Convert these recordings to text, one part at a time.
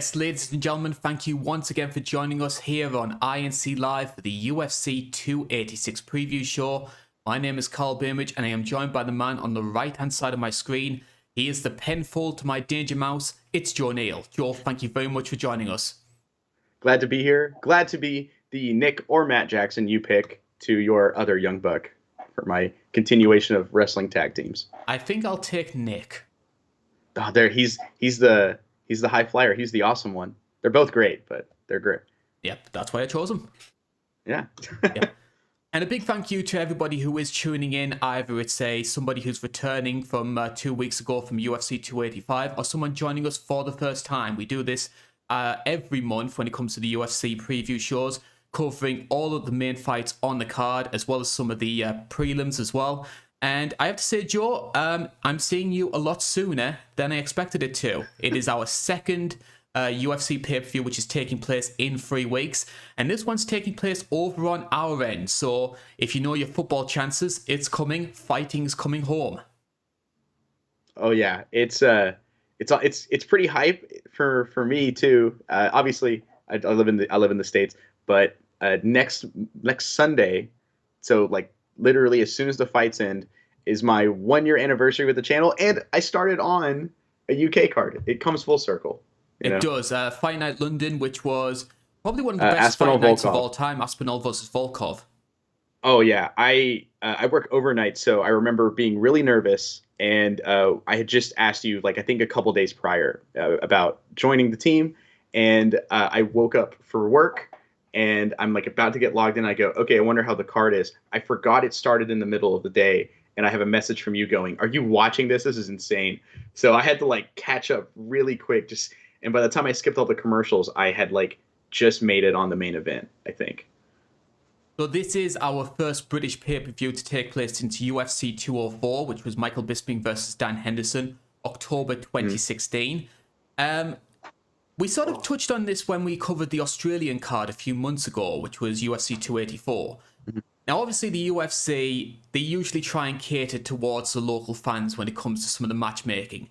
Yes, ladies and gentlemen, thank you once again for joining us here on INC Live for the UFC 286 preview show. My name is Karl Bainbridge and I am joined by the man on the right hand side of my screen. He is the penfold to my Danger Mouse. It's Joe Neal. Joe, thank you very much for joining us. Glad to be here. Glad to be the Nick or Matt Jackson you pick to your other young buck for my continuation of wrestling tag teams. I think I'll take Nick. Oh, he's the high flyer. He's the awesome one. They're both great, but they're great. Yep, that's why I chose him. Yeah. Yep. And a big thank you to everybody who is tuning in. Either it's somebody who's returning from 2 weeks ago from UFC 285 or someone joining us for the first time. We do this every month when it comes to the UFC preview shows, covering all of the main fights on the card as well as some of the prelims as well. And I have to say, Joe, I'm seeing you a lot sooner than I expected it to. It is our second UFC pay-per-view, which is taking place in 3 weeks. And this one's taking place over on our end. So if you know your football chances, it's coming. Fighting's coming home. Oh, yeah. It's pretty hype for me, too. Obviously, I live in the States. But next Sunday, so like literally as soon as the fights end, is my 1 year anniversary with the channel, and I started on a UK card. It comes full circle. It does. Fight Night London, which was probably one of the best fight nights of all time. Aspinall versus Volkov. Oh yeah, I work overnight, so I remember being really nervous, and I had just asked you, like I think a couple days prior, about joining the team, and I woke up for work. And I'm like about to get logged in. I go, okay, I wonder how the card is. I forgot it started in the middle of the day. And I have a message from you going, are you watching this? This is insane. So I had to like catch up really quick. And by the time I skipped all the commercials, I had like just made it on the main event, I think. So this is our first British pay-per-view to take place since UFC 204, which was Michael Bisping versus Dan Henderson, October 2016. We sort of touched on this when we covered the Australian card a few months ago, which was UFC 284. Now, obviously, the UFC, they usually try and cater towards the local fans when it comes to some of the matchmaking.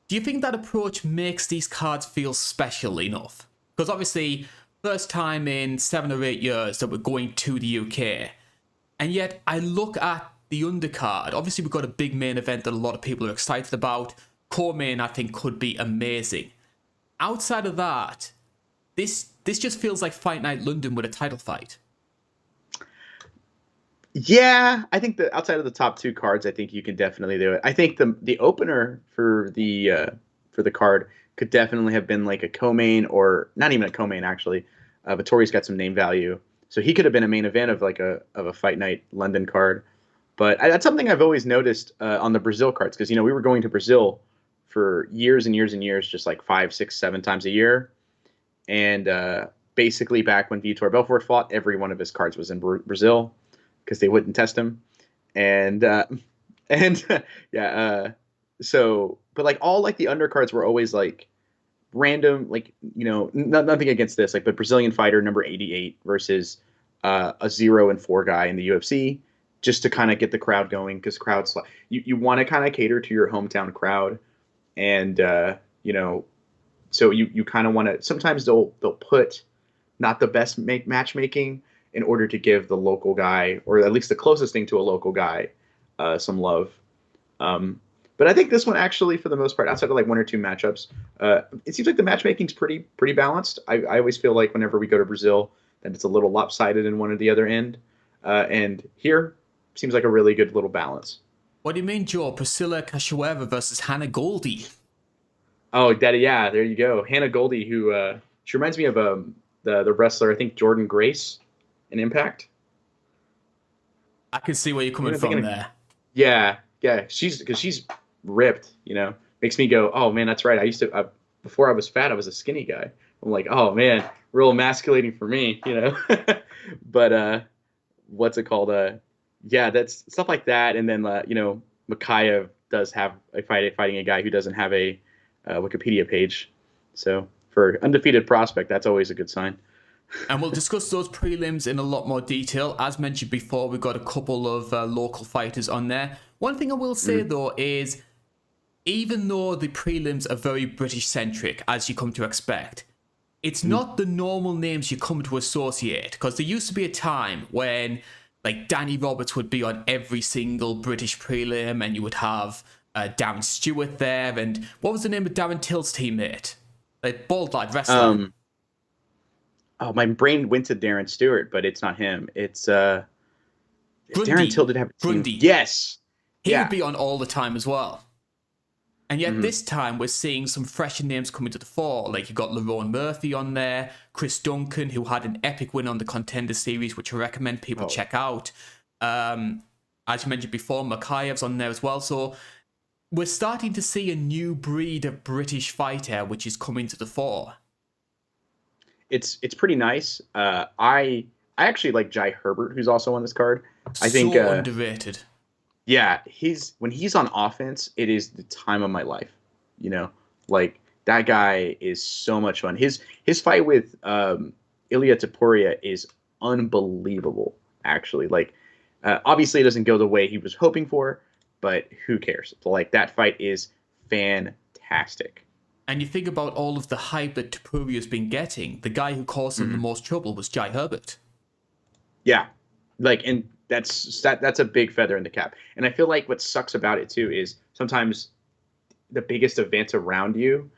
Do you think that approach makes these cards feel special enough? Because obviously, first time in 7 or 8 years that we're going to the UK. And yet, I look at the undercard. Obviously, we've got a big main event that a lot of people are excited about. Core main, I think, could be amazing. Outside of that, this just feels like Fight Night London with a title fight. Yeah, I think that outside of the top 2 cards, I think you can definitely do it. I think the opener for the card could definitely have been like a co-main, or not even a co-main actually. Vittori's got some name value, so he could have been a main event of like a Fight Night London card. But that's something I've always noticed on the Brazil cards, because we were going to Brazil for years and years and years, just like 5, 6, 7 times a year. And basically back when Vitor Belfort fought, every one of his cards was in Brazil because they wouldn't test him. And so, but like all like the undercards were always like random, like, nothing against this, like, but Brazilian fighter number 88 versus a 0-4 guy in the UFC, just to kind of get the crowd going, because crowds, you want to kind of cater to your hometown crowd. And, so you kind of want to, sometimes they'll put not the best matchmaking in order to give the local guy, or at least the closest thing to a local guy, some love. But I think this one actually, for the most part, outside of like 1 or 2 matchups, it seems like the matchmaking's pretty balanced. I always feel like whenever we go to Brazil, that it's a little lopsided in one or the other end. And here seems like a really good little balance. What do you mean, Joe? Priscilla Cachoeira versus Hannah Goldie. Oh, Daddy, yeah, there you go. Hannah Goldie, who she reminds me of the wrestler, I think Jordan Grace in Impact. I can see where you're coming from there. Yeah, she's ripped. Makes me go, oh man, that's right. I used to before I was fat, I was a skinny guy. I'm like, oh man, real emasculating for me, But what's it called? Yeah, that's stuff like that. And then, Makayev does have fighting a guy who doesn't have a Wikipedia page. So for undefeated prospect, that's always a good sign. And we'll discuss those prelims in a lot more detail. As mentioned before, we've got a couple of local fighters on there. One thing I will say, though, is even though the prelims are very British centric, as you come to expect, it's not the normal names you come to associate. Because there used to be a time when, like, Danny Roberts would be on every single British prelim, and you would have Darren Stewart there. And what was the name of Darren Till's teammate? Like, bald like wrestler. Oh, my brain went to Darren Stewart, but it's not him. It's Darren Grundy. Till did have a team. Grundy. Yes. He would Yeah. be on all the time as well. And yet Mhm. this time we're seeing some fresher names coming to the fore. Like you've got Lerone Murphy on there, Chris Duncan, who had an epic win on the Contender Series, which I recommend people check out. As you mentioned before, Makayev's on there as well. So we're starting to see a new breed of British fighter which is coming to the fore. It's pretty nice. I actually like Jai Herbert, who's also on this card. I think so underrated. Yeah, when he's on offense, it is the time of my life. You know, like that guy is so much fun. His fight with Ilya Taporia is unbelievable. Actually, like obviously it doesn't go the way he was hoping for, but who cares? Like that fight is fantastic. And you think about all of the hype that Tapuria's been getting. The guy who caused him the most trouble was Jai Herbert. Yeah, like, and that's a big feather in the cap. And I feel like what sucks about it too is sometimes the biggest events around you,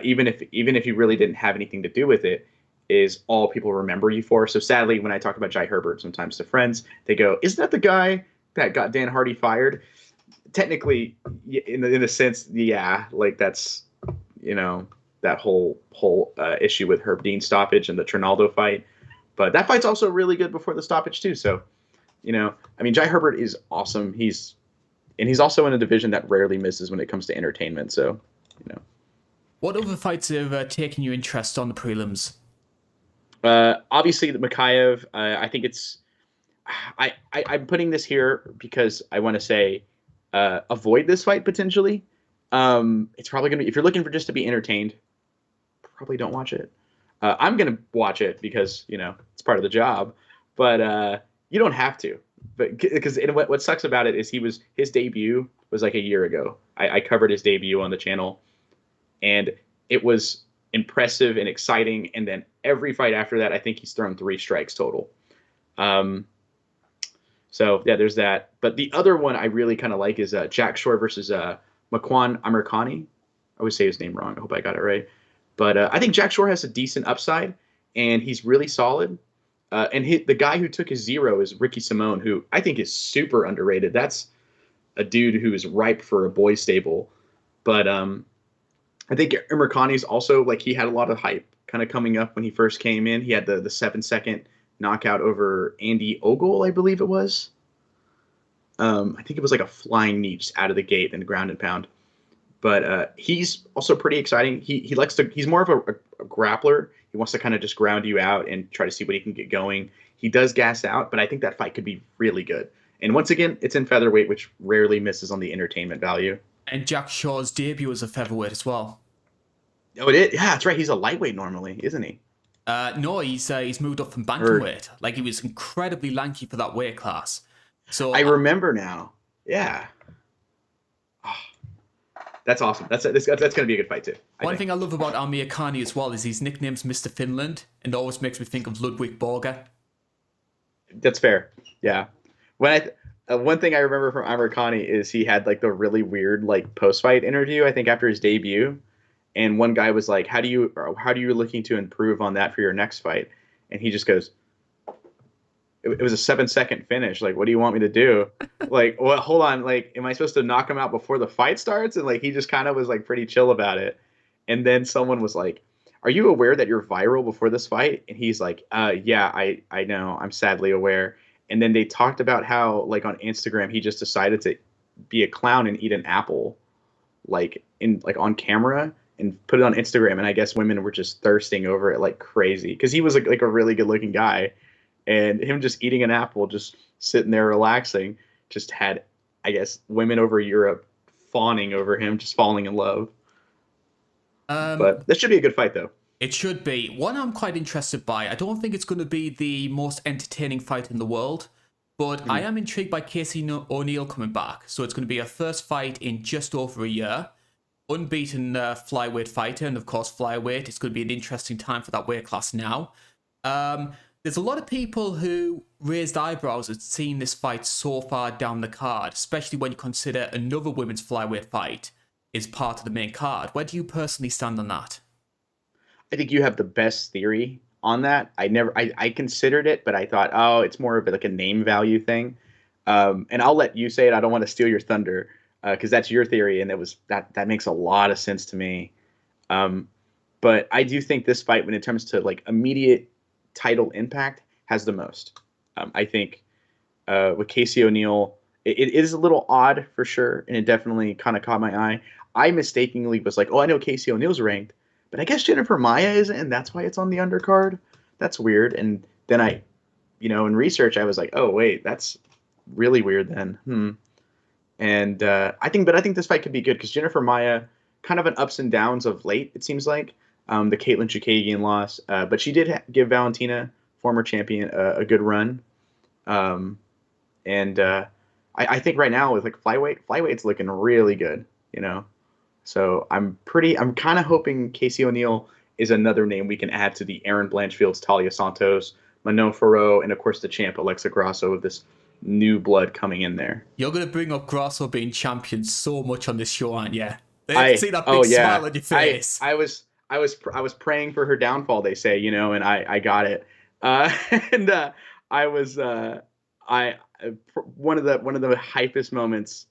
even if you really didn't have anything to do with it, is all people remember you for. So sadly, when I talk about Jai Herbert, sometimes to friends, they go, "Isn't that the guy that got Dan Hardy fired?" Technically, in a sense, yeah, like that's, you know, that whole issue with Herb Dean stoppage and the Trinaldo fight. But that fight's also really good before the stoppage too. So, you know, I mean, Jai Herbert is awesome. He's also in a division that rarely misses when it comes to entertainment. So, you know. What other fights have taken your interest on the prelims? Obviously, the Makayev. I think it's. I'm putting this here because I want to say, avoid this fight potentially. It's probably gonna be, if you're looking for just to be entertained, probably don't watch it. I'm gonna watch it because, you know, it's part of the job, but you don't have to. But because what sucks about it is his debut was like a year ago. I covered his debut on the channel, and it was impressive and exciting. And then every fight after that, I think he's thrown 3 strikes total. So yeah, there's that. But the other one I really kind of like is Jack Shore versus Makwan Amirkhani. I always say his name wrong. I hope I got it right. But I think Jack Shore has a decent upside, and he's really solid. And the guy who took his 0 is Ricky Simone, who I think is super underrated. That's a dude who is ripe for a boys stable. But I think Amirkhani's also, like, he had a lot of hype kind of coming up when he first came in. He had the 7-second knockout over Andy Ogle, I believe it was. I think it was like a flying knee just out of the gate and ground and pound. But he's also pretty exciting. He likes to. He's more of a grappler. He wants to kind of just ground you out and try to see what he can get going. He does gas out, but I think that fight could be really good. And once again, it's in featherweight, which rarely misses on the entertainment value. And Jack Shore's debut as a featherweight as well. Oh, it is? Yeah, that's right. He's a lightweight normally, isn't he? No, he's moved up from bantamweight. Like, he was incredibly lanky for that weight class. So I remember now. Yeah. Oh, that's awesome. That's going to be a good fight too. One thing I love about Amir Khani as well is his nickname's Mr. Finland, and it always makes me think of Ludwig Borger. That's fair. Yeah. When one thing I remember from Amir Khani is he had like the really weird like post-fight interview, I think after his debut, and one guy was like, how do you looking to improve on that for your next fight? And he just goes, it was a 7-second finish. Like, what do you want me to do? Like, well, hold on. Like, am I supposed to knock him out before the fight starts? And like, he just kind of was like pretty chill about it. And then someone was like, are you aware that you're viral before this fight? And he's like, yeah, I know. I'm sadly aware. And then they talked about how, like, on Instagram, he just decided to be a clown and eat an apple, like on camera, and put it on Instagram. And I guess women were just thirsting over it like crazy because he was like a really good looking guy. And him just eating an apple, just sitting there relaxing, just had, I guess, women over Europe fawning over him, just falling in love. But this should be a good fight, though. It should be. One I'm quite interested by. I don't think it's going to be the most entertaining fight in the world, but I am intrigued by Casey O'Neill coming back. So it's going to be a first fight in just over a year. unbeaten flyweight fighter, and of course flyweight. It's going to be an interesting time for that weight class now. There's a lot of people who raised eyebrows at seeing this fight so far down the card, especially when you consider another women's flyweight fight is part of the main card. Where do you personally stand on that? I think you have the best theory on that. I considered it, but I thought, oh, it's more of like a name value thing. And I'll let you say it. I don't want to steal your thunder because that's your theory, and that makes a lot of sense to me. But I do think this fight, when it comes to like immediate title impact, has the most. I think with Casey O'Neill, it is a little odd for sure, and it definitely kind of caught my eye. I mistakenly was like, oh, I know Casey O'Neill's ranked, but I guess Jennifer Maia isn't, and that's why it's on the undercard. That's weird. And then in research, I was like, oh wait, that's really weird then. And I think this fight could be good because Jennifer Maia, kind of an ups and downs of late, it seems like. The Caitlin Chukagian loss, but she did give Valentina, former champion, a good run. And I think right now with like flyweight's looking really good, So I'm kind of hoping Casey O'Neill is another name we can add to the Aaron Blanchfields, Talia Santos, Manon Farrow, and of course the champ Alexa Grasso with this new blood coming in there. You're going to bring up Grasso being champion so much on this show, aren't you? I see that big smile on your face. I was praying for her downfall, they say, and I got it. And I was one of the hypest moments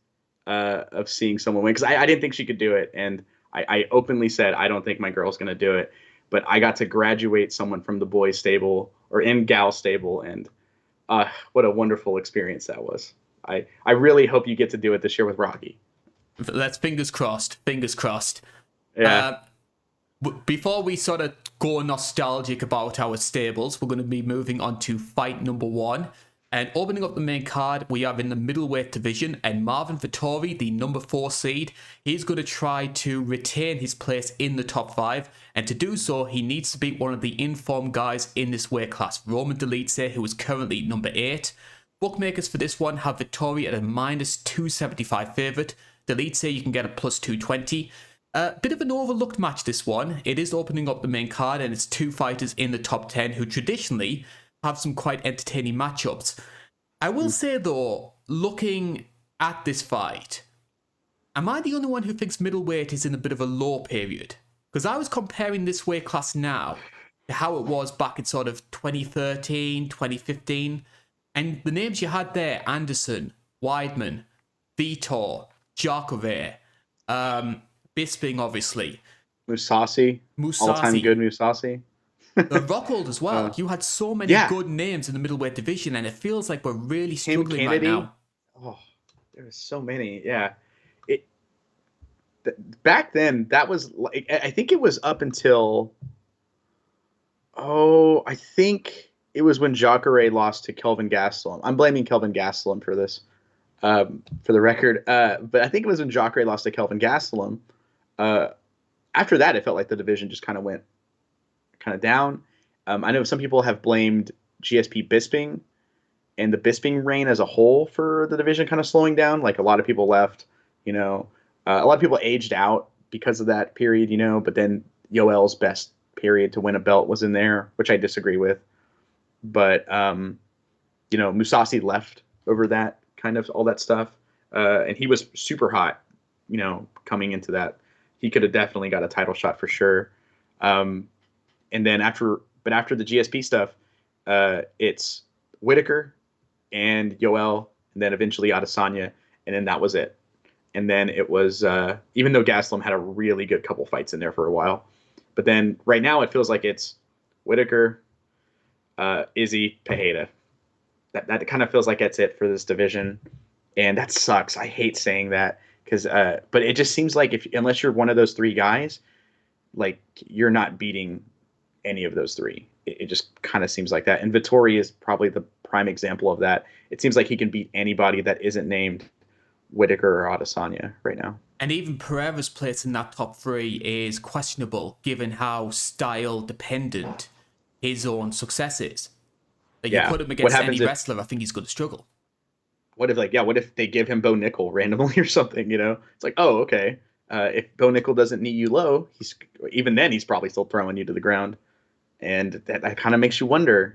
of seeing someone win, because I didn't think she could do it, and I openly said I don't think my girl's gonna do it, but I got to graduate someone from the boys stable or in gal stable, and what a wonderful experience that was. I really hope you get to do it this year with Rocky. Let's fingers crossed. Yeah. Before we sort of go nostalgic about our stables, we're going to be moving on to fight number 1. And opening up the main card, we have in the middleweight division, and Marvin Vettori, the number 4 seed, he's going to try to retain his place in the top 5. And to do so, he needs to beat one of the informed guys in this weight class, Roman Dolidze, who is currently number 8. Bookmakers for this one have Vettori at a minus 275 favourite. Dolidze, you can get a plus 220. Bit of an overlooked match, this one. It is opening up the main card, and it's 2 fighters in the top 10 who traditionally have some quite entertaining matchups. I will say, though, looking at this fight, am I the only one who thinks middleweight is in a bit of a low period? Because I was comparing this weight class now to how it was back in sort of 2013, 2015, and the names you had there, Anderson, Weidman, Vitor, Djokovic, Bisping, obviously. Musasi. All-time good Musasi. Rockhold as well. You had so many good names in the middleweight division, and it feels like we're really struggling right now. Oh, there were so many. Yeah. Back then, that was like, I think it was up until, I think it was when Jacare lost to Kelvin Gastelum. I'm blaming Kelvin Gastelum for this, for the record. But I think it was when Jacare lost to Kelvin Gastelum. After that, it felt like the division just kind of went down. I know some people have blamed GSP Bisping and the Bisping reign as a whole for the division kind of slowing down. Like a lot of people left, a lot of people aged out because of that period, but then Yoel's best period to win a belt was in there, which I disagree with. But, Musasi left over that kind of all that stuff. And he was super hot, coming into that. He could have definitely got a title shot for sure. And then after the GSP stuff, it's Whitaker and Yoel, and then eventually Adesanya, and then that was it. And then it was, even though Gastelum had a really good couple fights in there for a while, but then right now it feels like it's Whitaker, Izzy, Pereira. That kind of feels like that's it for this division, and that sucks. I hate saying that because, but it just seems like unless you're one of those 3 guys, like you're not beating any of those 3. It just kind of seems like that. And Vettori is probably the prime example of that. It seems like he can beat anybody that isn't named Whitaker or Adesanya right now. And even Pereira's place in that top 3 is questionable, given how style dependent his own success is. Like, you put him against any wrestler, I think he's going to struggle. What if they give him Bo Nickel randomly or something? It's like, oh, okay, If Bo Nickel doesn't knee you low, he's probably still throwing you to the ground, and that kind of makes you wonder,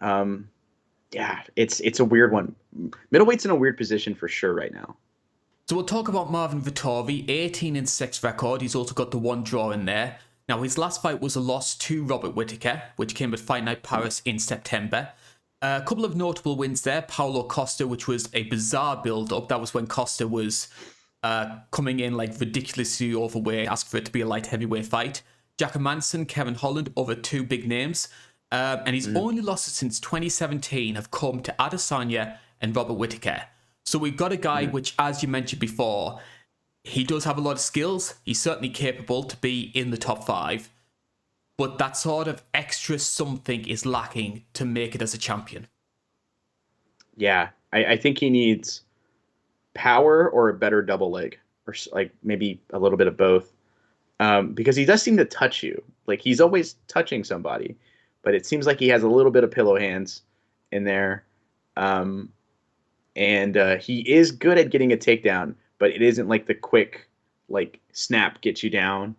Um, yeah, it's a weird one. Middleweight's in a weird position for sure right now. So we'll talk about Marvin Vettori, 18-6 record. He's also got the one draw in there. Now, his last fight was a loss to Robert Whittaker, which came at Fight Night Paris in September. A couple of notable wins there. Paulo Costa, which was a bizarre build-up. That was when Costa was coming in like ridiculously overweight, asked for it to be a light heavyweight fight. Jack Manson, Kevin Holland, other two big names. And his only losses since 2017 have come to Adesanya and Robert Whittaker. So we've got a guy which, as you mentioned before, he does have a lot of skills. He's certainly capable to be in the top 5. But that sort of extra something is lacking to make it as a champion. Yeah, I think he needs power or a better double leg, or like maybe a little bit of both. Because he does seem to touch you. Like he's always touching somebody, but it seems like he has a little bit of pillow hands in there. And he is good at getting a takedown, but it isn't like the quick like snap gets you down.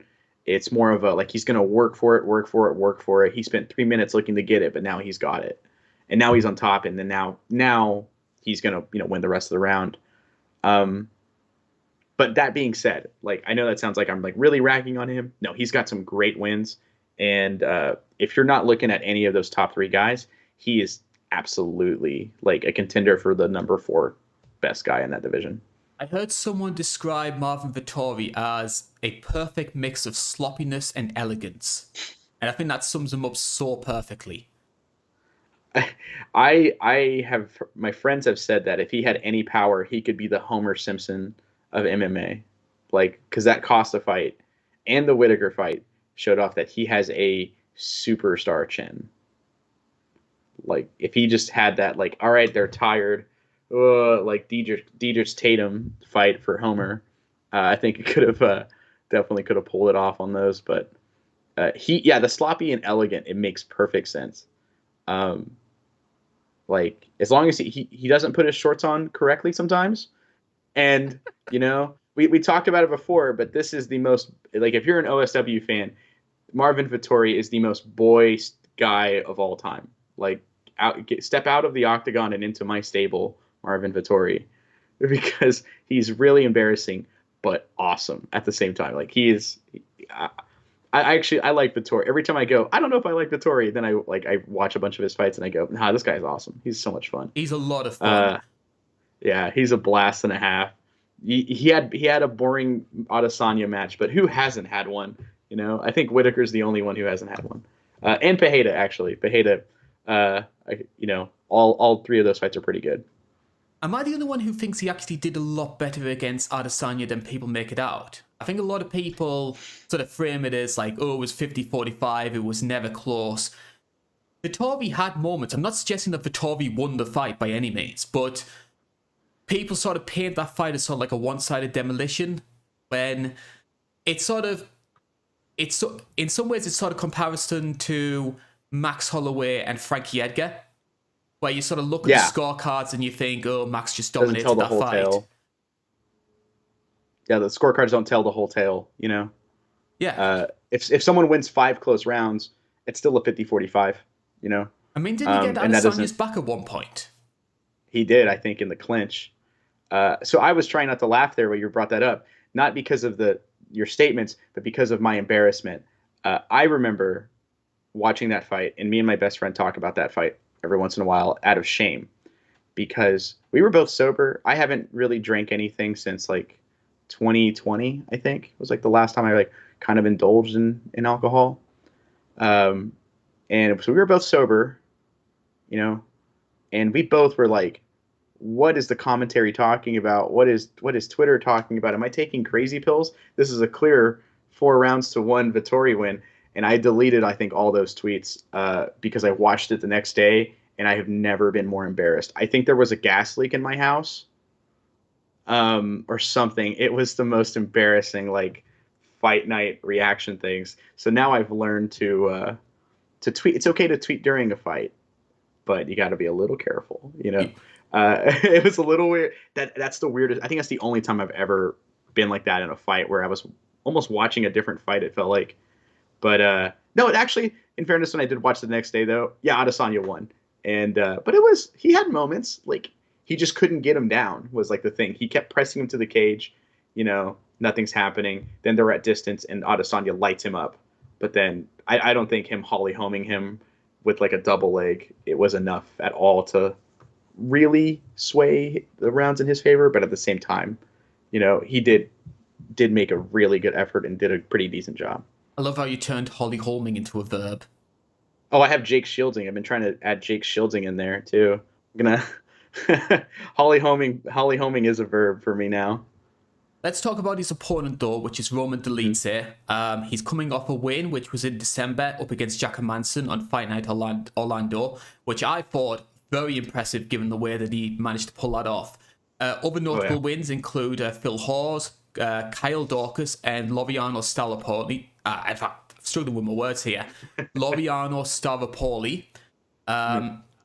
It's more of a like he's gonna work for it, work for it, work for it. He spent 3 minutes looking to get it, but now he's got it, and now he's on top, and then now he's gonna win the rest of the round. But that being said, like I know that sounds like I'm like really ragging on him. No, he's got some great wins, and if you're not looking at any of those top 3 guys, he is absolutely like a contender for the number 4 best guy in that division. I heard someone describe Marvin Vettori as a perfect mix of sloppiness and elegance. And I think that sums him up so perfectly. I have my friends have said that if he had any power, he could be the Homer Simpson of MMA, like because that Costa fight and the Whitaker fight showed off that he has a superstar chin. Like if he just had that, like all right, they're tired, like Diedrich Tatum fight for Homer, I think it could have definitely could have pulled it off on those, but the sloppy and elegant, it makes perfect sense. Um, like as long as he doesn't put his shorts on correctly sometimes, and we talked about it before, but this is the most like if you're an OSW fan, Marvin Vettori is the most boy guy of all time. Like step out of the octagon and into my stable, Marvin Vettori, because he's really embarrassing but awesome at the same time. Like he is. I like Vettori. Every time I go, I don't know if I like Vettori. Then I watch a bunch of his fights and I go, nah, this guy's awesome. He's so much fun. He's a lot of fun. Yeah, he's a blast and a half. He had a boring Adesanya match, but who hasn't had one? I think Whitaker's the only one who hasn't had one. And Pereira actually. Pereira, all 3 of those fights are pretty good. Am I the only one who thinks he actually did a lot better against Adesanya than people make it out? I think a lot of people sort of frame it as like, oh, it was 50-45, it was never close. Vettori had moments. I'm not suggesting that Vettori won the fight by any means, but people sort of paint that fight as sort of like a one-sided demolition when it's sort of, in some ways it's sort of comparison to Max Holloway and Frankie Edgar, where you sort of look at the scorecards and you think, oh, Max just dominated that fight. Tale. Yeah, the scorecards don't tell the whole tale, Yeah. If someone wins 5 close rounds, it's still a 50-45, I mean, didn't he get Adesanya's back at one point? He did, I think, in the clinch. So I was trying not to laugh there when you brought that up, not because of your statements, but because of my embarrassment. I remember watching that fight, and me and my best friend talk about that fight every once in a while out of shame, because we were both sober. I haven't really drank anything since like 2020, I think was like the last time I like kind of indulged in alcohol. And so we were both sober, and we both were like, what is the commentary talking about? What is Twitter talking about? Am I taking crazy pills? This is a clear 4-1 Vettori win. And I deleted, I think, all those tweets because I watched it the next day, and I have never been more embarrassed. I think there was a gas leak in my house or something. It was the most embarrassing, like, fight night reaction things. So now I've learned to tweet. It's okay to tweet during a fight, but you got to be a little careful, It was a little weird. That's the weirdest. I think that's the only time I've ever been like that in a fight where I was almost watching a different fight. It felt like, but no, it actually, in fairness, when I did watch the next day though, yeah, Adesanya won, and but he had moments like he just couldn't get him down was like the thing. He kept pressing him to the cage, nothing's happening. Then they're at distance, and Adesanya lights him up. But then I don't think him Holly homing him with like a double leg, it was enough at all to really sway the rounds in his favor. But at the same time, he did make a really good effort and did a pretty decent job. I love how you turned Holly Holming into a verb. Oh, I have Jake Shielding. I've been trying to add Jake Shielding in there too. I'm gonna Holly homing is a verb for me now. Let's talk about his opponent, though, which is Roman Dolidze. He's coming off a win, which was in December, up against Jack Hermansson on Fight Night Orlando, which I thought very impressive given the way that he managed to pull that off. Other notable wins include Phil Hawes, Kyle Dorcas, and Loviano Stavropoli. In fact, I'm struggling with my words here. Loviano Stavropoli.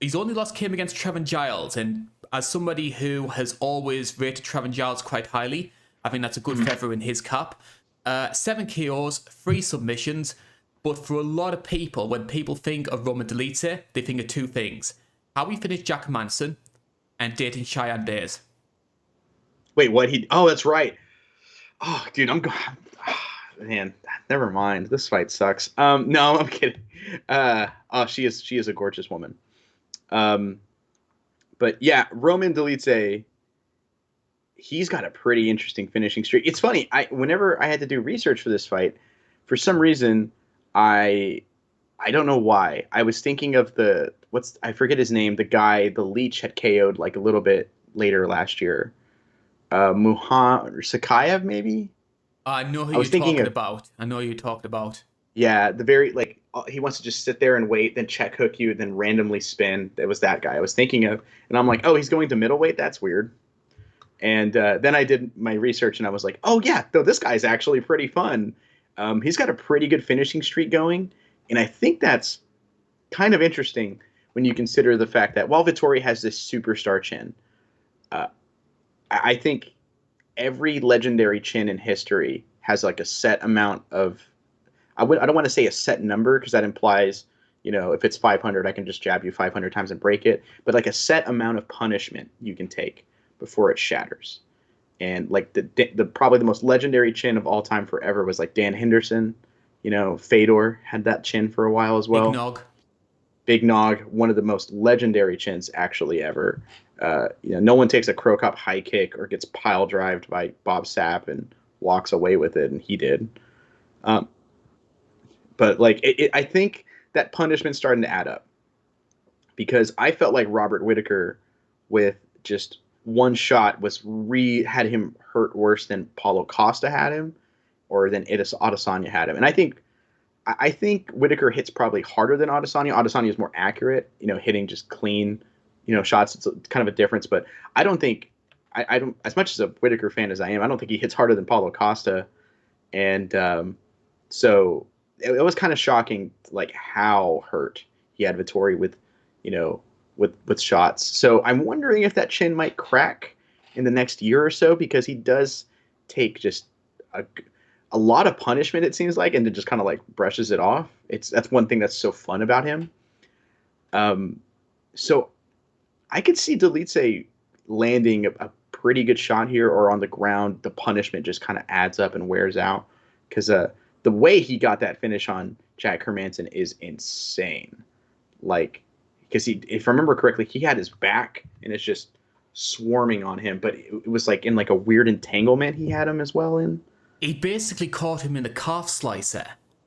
His only loss came against Trevin Giles, and as somebody who has always rated Trevin Giles quite highly, I think that's a good feather in his cap. 7 KOs, 3 submissions. But for a lot of people, when people think of Roman Dolidze, they think of 2 things. How he finished Jack Manson and dating Cheyenne Days. Wait, what oh, that's right. Oh, dude, I'm going. Man, never mind. This fight sucks. No, I'm kidding. She is a gorgeous woman. But yeah, Roman Dolidze, he's got a pretty interesting finishing streak. It's funny. Whenever I had to do research for this fight, for some reason, I don't know why. I was thinking of I forget his name, the guy the Leech had KO'd like a little bit later last year. Muhammad Sakayev, maybe? I know who you're talking about. I know who you're talking about. Yeah, the very he wants to just sit there and wait, then check hook you, then randomly spin. It was that guy I was thinking of, and I'm like, oh, he's going to middleweight. That's weird. And then I did my research, and I was like, oh yeah, though this guy's actually pretty fun. He's got a pretty good finishing streak going, and I think that's kind of interesting when you consider the fact that while Vettori has this superstar chin, I think every legendary chin in history has like a set amount of. I don't want to say a set number because that implies, if it's 500, I can just jab you 500 times and break it. But like a set amount of punishment you can take before it shatters. And like the probably the most legendary chin of all time forever was like Dan Henderson. Fedor had that chin for a while as well. Big Nog, one of the most legendary chins actually ever. No one takes a Crow Cop high kick or gets pile drived by Bob Sapp and walks away with it, and he did. But like I think that punishment's starting to add up because I felt like Robert Whittaker with just one shot had him hurt worse than Paulo Costa had him or than Adesanya had him. And I think Whittaker hits probably harder than Adesanya. Adesanya is more accurate, hitting just clean, shots. It's kind of a difference, but I don't think I don't, as much as a Whittaker fan as I am, I don't think he hits harder than Paulo Costa. And so it was kind of shocking, like how hurt he had Vettori with, with shots. So I'm wondering if that chin might crack in the next year or so because he does take just a lot of punishment, it seems like, and then just kind of like brushes it off. That's one thing that's so fun about him. So I could see Dolidze landing a pretty good shot here, or on the ground, the punishment just kind of adds up and wears out because the way he got that finish on Jack Hermansson is insane. Like, because if I remember correctly, he had his back and it's just swarming on him, but it was like in like a weird entanglement he had him as well in. He basically caught him in the calf slicer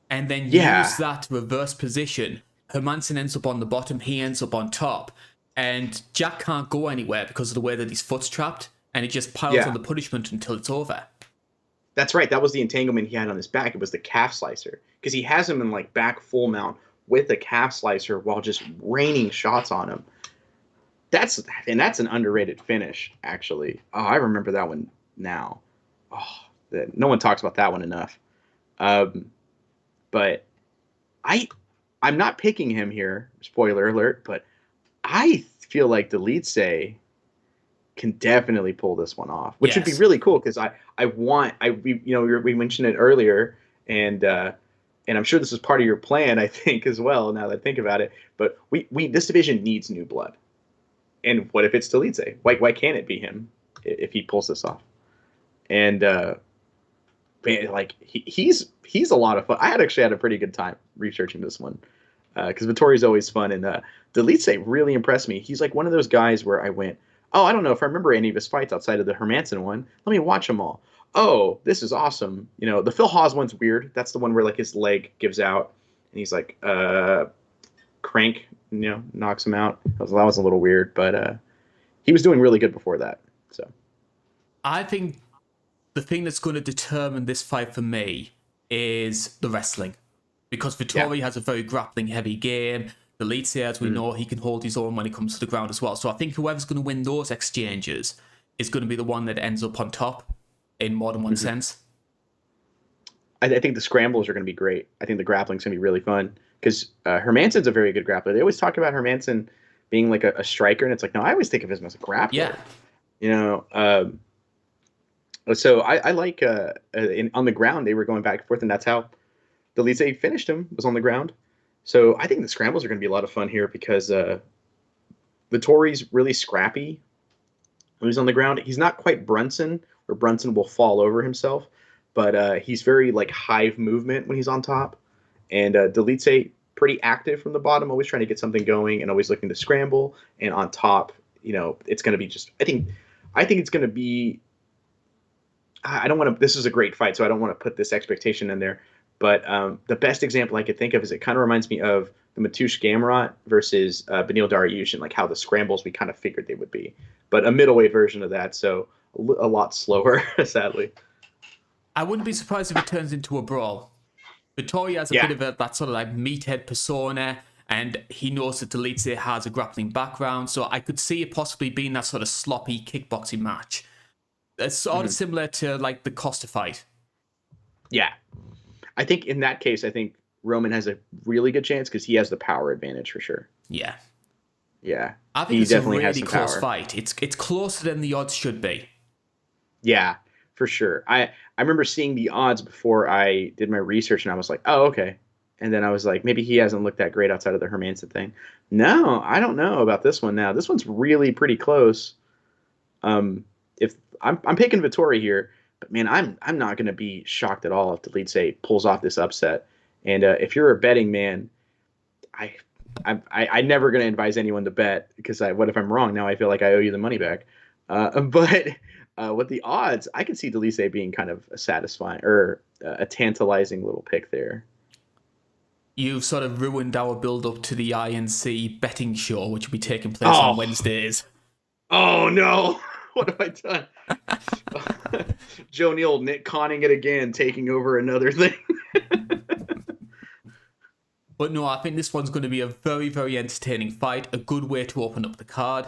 and then used that to reverse position. Hermansson ends up on the bottom, he ends up on top, and Jack can't go anywhere because of the way that his foot's trapped, and he just piles on the punishment until it's over. That's right. That was the entanglement he had on his back. It was the calf slicer because he has him in like back full mount with the calf slicer while just raining shots on him. That's an underrated finish, actually. Oh, I remember that one now. Oh, no one talks about that one enough. But I'm not picking him here. Spoiler alert. But I feel like Dolidze can definitely pull this one off, which would be Yes. really cool because we mentioned it earlier, and I'm sure this is part of your plan, I think, as well. Now that I think about it, but we this division needs new blood, and what if it's Delitze? Why can't it be him if he pulls this off? And man, like he's a lot of fun. I had actually had a pretty good time researching this one because Vittori's always fun, and Delitze really impressed me. He's like one of those guys where I went, oh, I don't know if I remember any of his fights outside of the Hermanson one. Let me watch them all. Oh, this is awesome. The Phil Hawes one's weird. That's the one where like his leg gives out and he's like crank, knocks him out. That was a little weird, but he was doing really good before that. So I think the thing that's going to determine this fight for me is the wrestling. Because Vittori has a very grappling heavy game. The lead say, as we know, he can hold his own when it comes to the ground as well. So I think whoever's going to win those exchanges is going to be the one that ends up on top in more than one sense. I think the scrambles are going to be great. I think the grappling's going to be really fun because Hermanson's a very good grappler. They always talk about Hermanson being like a striker, and it's like, no, I always think of him as a grappler. Yeah. So I like on the ground they were going back and forth, and that's how Delise finished him, was on the ground. So I think the scrambles are going to be a lot of fun here because Vittori's really scrappy when he's on the ground. He's not quite Brunson, where Brunson will fall over himself, but he's very like hive movement when he's on top. And Delise pretty active from the bottom, always trying to get something going and always looking to scramble. And on top, it's going to be just. I think it's going to be. I don't want to. This is a great fight, so I don't want to put this expectation in there. But the best example I could think of is it kind of reminds me of the Mateusz Gamrot versus Beneil Dariush, and like how the scrambles we kind of figured they would be, but a middleweight version of that, so a lot slower, sadly. I wouldn't be surprised if it turns into a brawl. Vittori has a bit of that sort of like meathead persona, and he knows that Delitze has a grappling background, so I could see it possibly being that sort of sloppy kickboxing match. It's sort of similar to like the Costa fight. Yeah. I think in that case, I think Roman has a really good chance because he has the power advantage for sure. Yeah. Yeah. I think it's a really close fight. It's closer than the odds should be. Yeah, for sure. I remember seeing the odds before I did my research, and I was like, oh, okay. And then I was like, maybe he hasn't looked that great outside of the Hermanson thing. No, I don't know about this one now. This one's really pretty close. If I'm picking Vittori here, but man, I'm not going to be shocked at all if Delitze pulls off this upset. And if you're a betting man, I'm never going to advise anyone to bet because what if I'm wrong? Now I feel like I owe you the money back. But with the odds, I can see Delitze being kind of a satisfying or a tantalizing little pick there. You've sort of ruined our build-up to the INC betting show, which will be taking place on Wednesdays. Oh, no. What have I done? Joe Neal, Nick conning it again, taking over another thing. But no, I think this one's going to be a very, very entertaining fight. A good way to open up the card.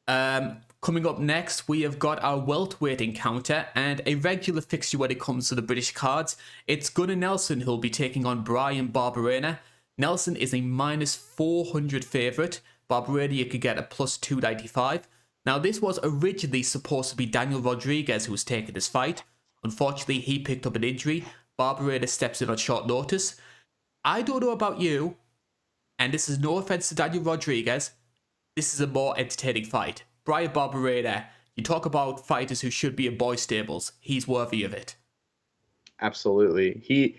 Coming up next, we have got our welterweight encounter and a regular fixture when it comes to the British cards. It's Gunnar Nelson who'll be taking on Brian Barberena. Nelson is a minus 400 favourite. Barberena you could get a plus 295. Now, this was originally supposed to be Daniel Rodriguez who was taking this fight. Unfortunately, he picked up an injury. Barberena steps in on short notice. I don't know about you, and this is no offense to Daniel Rodriguez, this is a more entertaining fight. Brian Barberena, you talk about fighters who should be in boys' stables. He's worthy of it. Absolutely.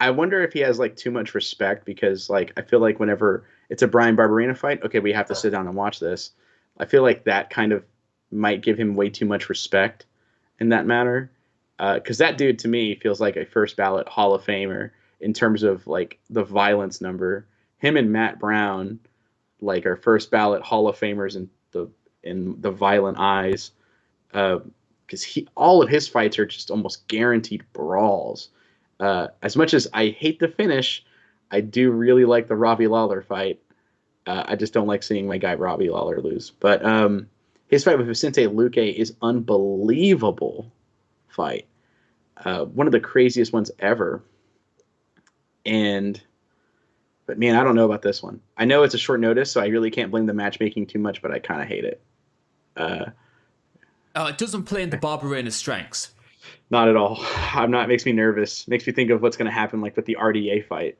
I wonder if he has like too much respect because like I feel like whenever it's a Brian Barberena fight, okay, we have to sit down and watch this. I feel like that kind of might give him way too much respect in that matter. Because that dude to me feels like a first ballot Hall of Famer in terms of like the violence number. Him and Matt Brown like are first ballot Hall of Famers in the violent eyes. Because all of his fights are just almost guaranteed brawls. As much as I hate the finish, I do really like the Robbie Lawler fight. I just don't like seeing my guy Robbie Lawler lose. But his fight with Vicente Luque is unbelievable fight. One of the craziest ones ever. But man, I don't know about this one. I know it's a short notice, so I really can't blame the matchmaking too much, but I kind of hate it. Uh, It doesn't play into Barbaraina's strengths. Not at all. I'm not. It makes me nervous. Makes me think of what's going to happen, like with the RDA fight.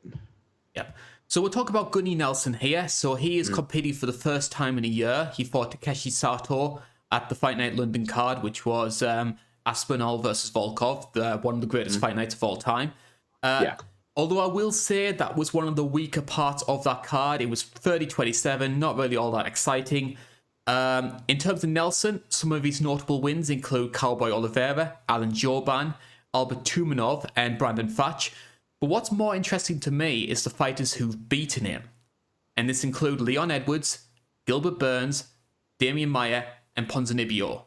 Yep. So we'll talk about Gunny Nelson here. So he is Mm. competing for the first time in a year. He fought Takeshi Sato at the Fight Night London card, which was Aspinall versus Volkov, one of the greatest fight nights of all time. Yeah. Although I will say that was one of the weaker parts of that card. It was 30-27, not really all that exciting. In terms of Nelson, some of his notable wins include Cowboy Oliveira, Alan Jouban, Albert Tumanov, and Brandon Fatch. But what's more interesting to me is the fighters who've beaten him. And this include Leon Edwards, Gilbert Burns, Damian Maia, and Ponzinibbio.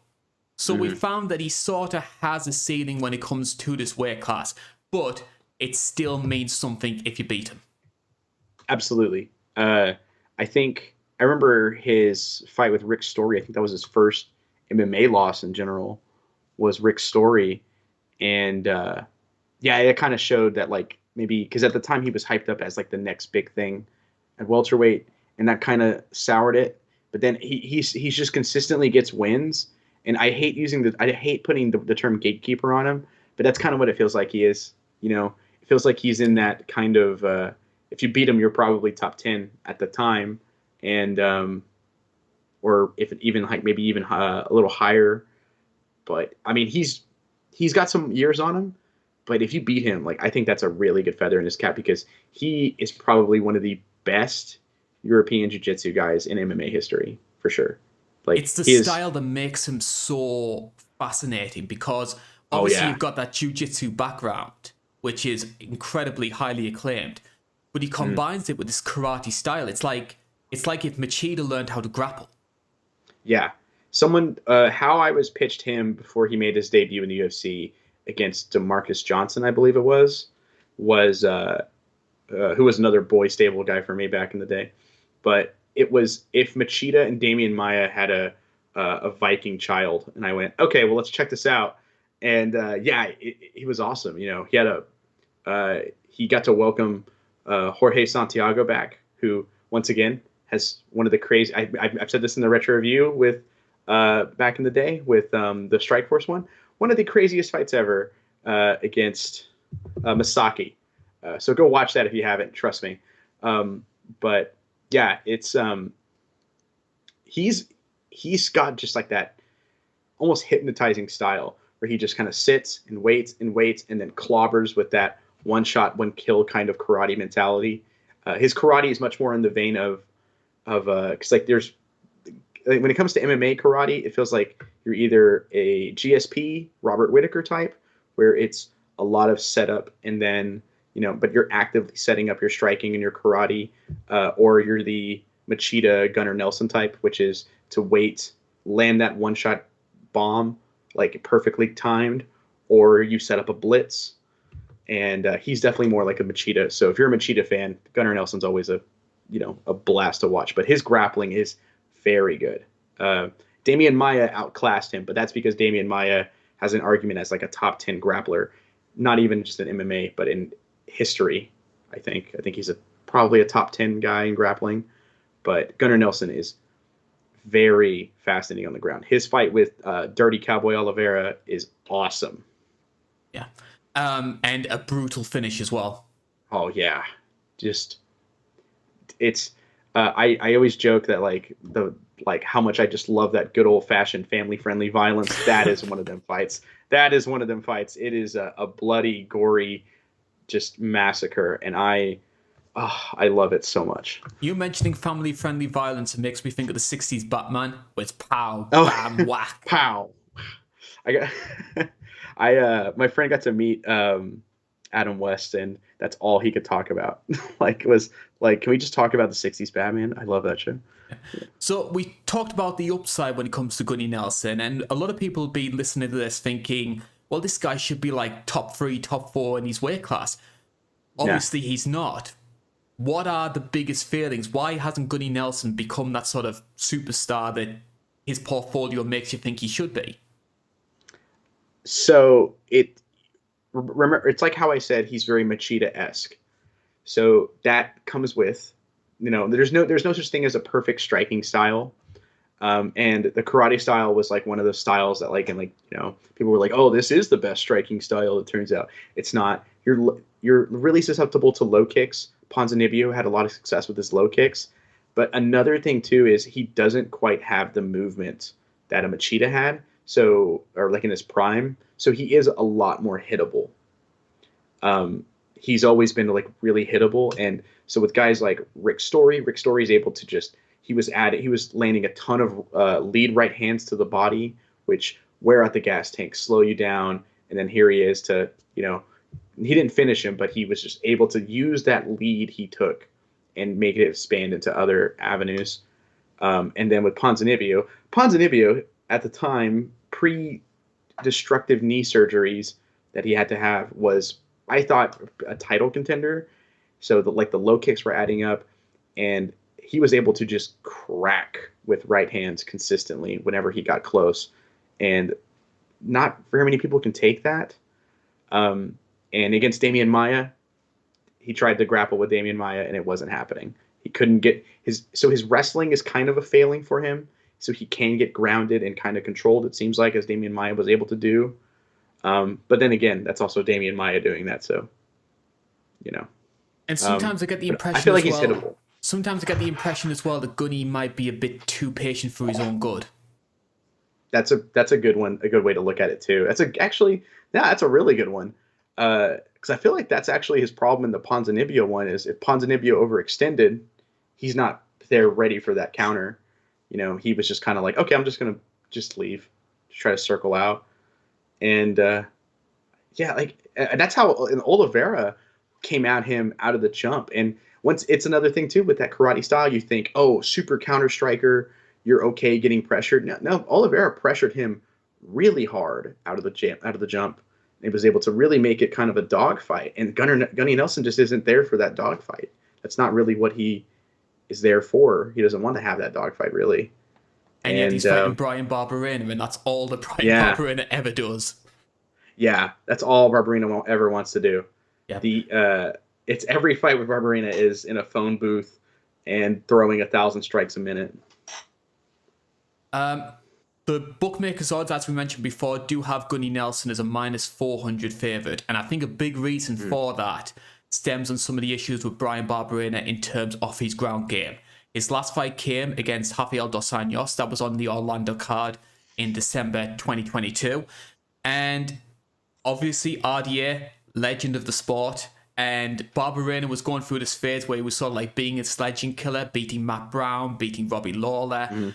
So we found that he sort of has a ceiling when it comes to this weight class, but it still means something if you beat him. Absolutely. I think I remember his fight with Rick Story. I think that was his first MMA loss in general. Was Rick Story, and yeah, it kind of showed that like maybe because at the time he was hyped up as like the next big thing at welterweight, and that kind of soured it. But then he's just consistently gets wins, and I hate putting the term gatekeeper on him, but that's kind of what it feels like he is. You know, it feels like he's in that kind of if you beat him, you're probably top 10 at the time, and or if it even like maybe even a little higher. But I mean, he's got some years on him. But if you beat him, like I think that's a really good feather in his cap because he is probably one of the best European jiu-jitsu guys in MMA history for sure. Like It's the he is. style that makes him so fascinating because Oh obviously yeah. you've got that jiu-jitsu background, which is incredibly highly acclaimed, but he Mm. combines it with this karate style. It's like if Machida learned how to grapple. Yeah. Someone, how I was pitched him before he made his debut in the UFC against Demarcus Johnson, I believe it was who was another boy stable guy for me back in the day. But it was if Machida and Damian Maya had a Viking child, and I went, okay, well let's check this out. And yeah, he was awesome. You know, he got to welcome Jorge Santiago back, who once again has one of the crazy. I've said this in the retro review with back in the day with the Strikeforce one. One of the craziest fights ever against Masaki. So go watch that if you haven't. Trust me. But yeah, it's he's he's got just like that almost hypnotizing style where he just kind of sits and waits and then clobbers with that one shot, one kill kind of karate mentality. His karate is much more in the vein of because like there's like, when it comes to MMA karate, it feels like you're either a GSP Robert Whitaker type where it's a lot of setup and then but you're actively setting up your striking and your karate, or you're the Machida Gunnar Nelson type, which is to wait, land that one shot bomb like perfectly timed, or you set up a blitz. And he's definitely more like a Machida. So if you're a Machida fan, Gunnar Nelson's always a blast to watch. But his grappling is very good. Damian Maya outclassed him, but that's because Damian Maya has an argument as like a top 10 grappler, not even just in MMA, but in history. I think he's probably a top 10 guy in grappling. But Gunnar Nelson is very fascinating on the ground. His fight with Dirty Cowboy Oliveira is awesome. Yeah. And a brutal finish as well. Oh yeah, just it's. I always joke that like how much I just love that good old fashioned family friendly violence. That is one of them fights. That is one of them fights. It is a bloody, gory, just massacre, and I love it so much. You mentioning family-friendly violence makes me think of the 60s Batman, where it's pow, Oh, bam, whack. pow! I got my friend got to meet Adam West, and that's all he could talk about. Like was like, can we just talk about the '60s Batman? I love that show. So we talked about the upside when it comes to Gunny Nelson, and a lot of people will be listening to this thinking, well, this guy should be like top 3, top 4 in his weight class. Yeah. Obviously, he's not. What are the biggest failings? Why hasn't Gunny Nelson become that sort of superstar that his portfolio makes you think he should be? So remember it's like how I said he's very Machida esque. So that comes with there's no such thing as a perfect striking style. And the karate style was like one of those styles that like, and like, people were like, oh, this is the best striking style. It turns out it's not. You're really susceptible to low kicks. Ponzinibbio had a lot of success with his low kicks. But another thing too is he doesn't quite have the movement that a Machida had. So, or like in his prime. So he is a lot more hittable. He's always been like really hittable. And so with guys like Rick Story is able to just, he was landing a ton of lead right hands to the body, which wear out the gas tank, slow you down. And then here he is to, he didn't finish him, but he was just able to use that lead he took and make it expand into other avenues. And then with Ponzinibbio at the time, pre-destructive knee surgeries that he had to have, was, I thought, a title contender. So the low kicks were adding up, and he was able to just crack with right hands consistently whenever he got close. And not very many people can take that. And against Damian Maia, he tried to grapple with Damian Maia, and it wasn't happening. He couldn't get his wrestling is kind of a failing for him. So he can get grounded and kind of controlled, it seems like, as Damian Maia was able to do. But then again, that's also Damian Maia doing that. So, And sometimes I get the impression I feel like as he's well. hittable. Sometimes I get the impression as well that Gunny might be a bit too patient for his own good. That's a good one, a good way to look at it too. That's a really good one. Because I feel like that's actually his problem in the Ponzinibbio one, is if Ponzinibbio overextended, he's not there ready for that counter. He was just kind of like, okay, I'm just gonna just leave, just try to circle out, and that's how Oliveira came at him out of the jump. And once, it's another thing too with that karate style, you think, oh, super counter striker, you're okay getting pressured. No, Oliveira pressured him really hard out of the jump. And was able to really make it kind of a dogfight. And Gunny Nelson just isn't there for that dogfight. That's not really what he is there for. He doesn't want to have that dogfight, really. And yet he's fighting Brian Barberena, and that's all that Brian Barberena ever does. Yeah, that's all Barberena ever wants to do. Yep. It's every fight with Barberena is in a phone booth and throwing 1,000 strikes a minute. The bookmakers' odds, as we mentioned before, do have Gunny Nelson as a -400 favoured. And I think a big reason for that stems on some of the issues with Brian Barberena in terms of his ground game. His last fight came against Rafael dos Anjos. That was on the Orlando card in December 2022. And obviously, RDA, legend of the sport. And Barberena was going through this phase where he was sort of like being a sledging killer, beating Matt Brown, beating Robbie Lawler.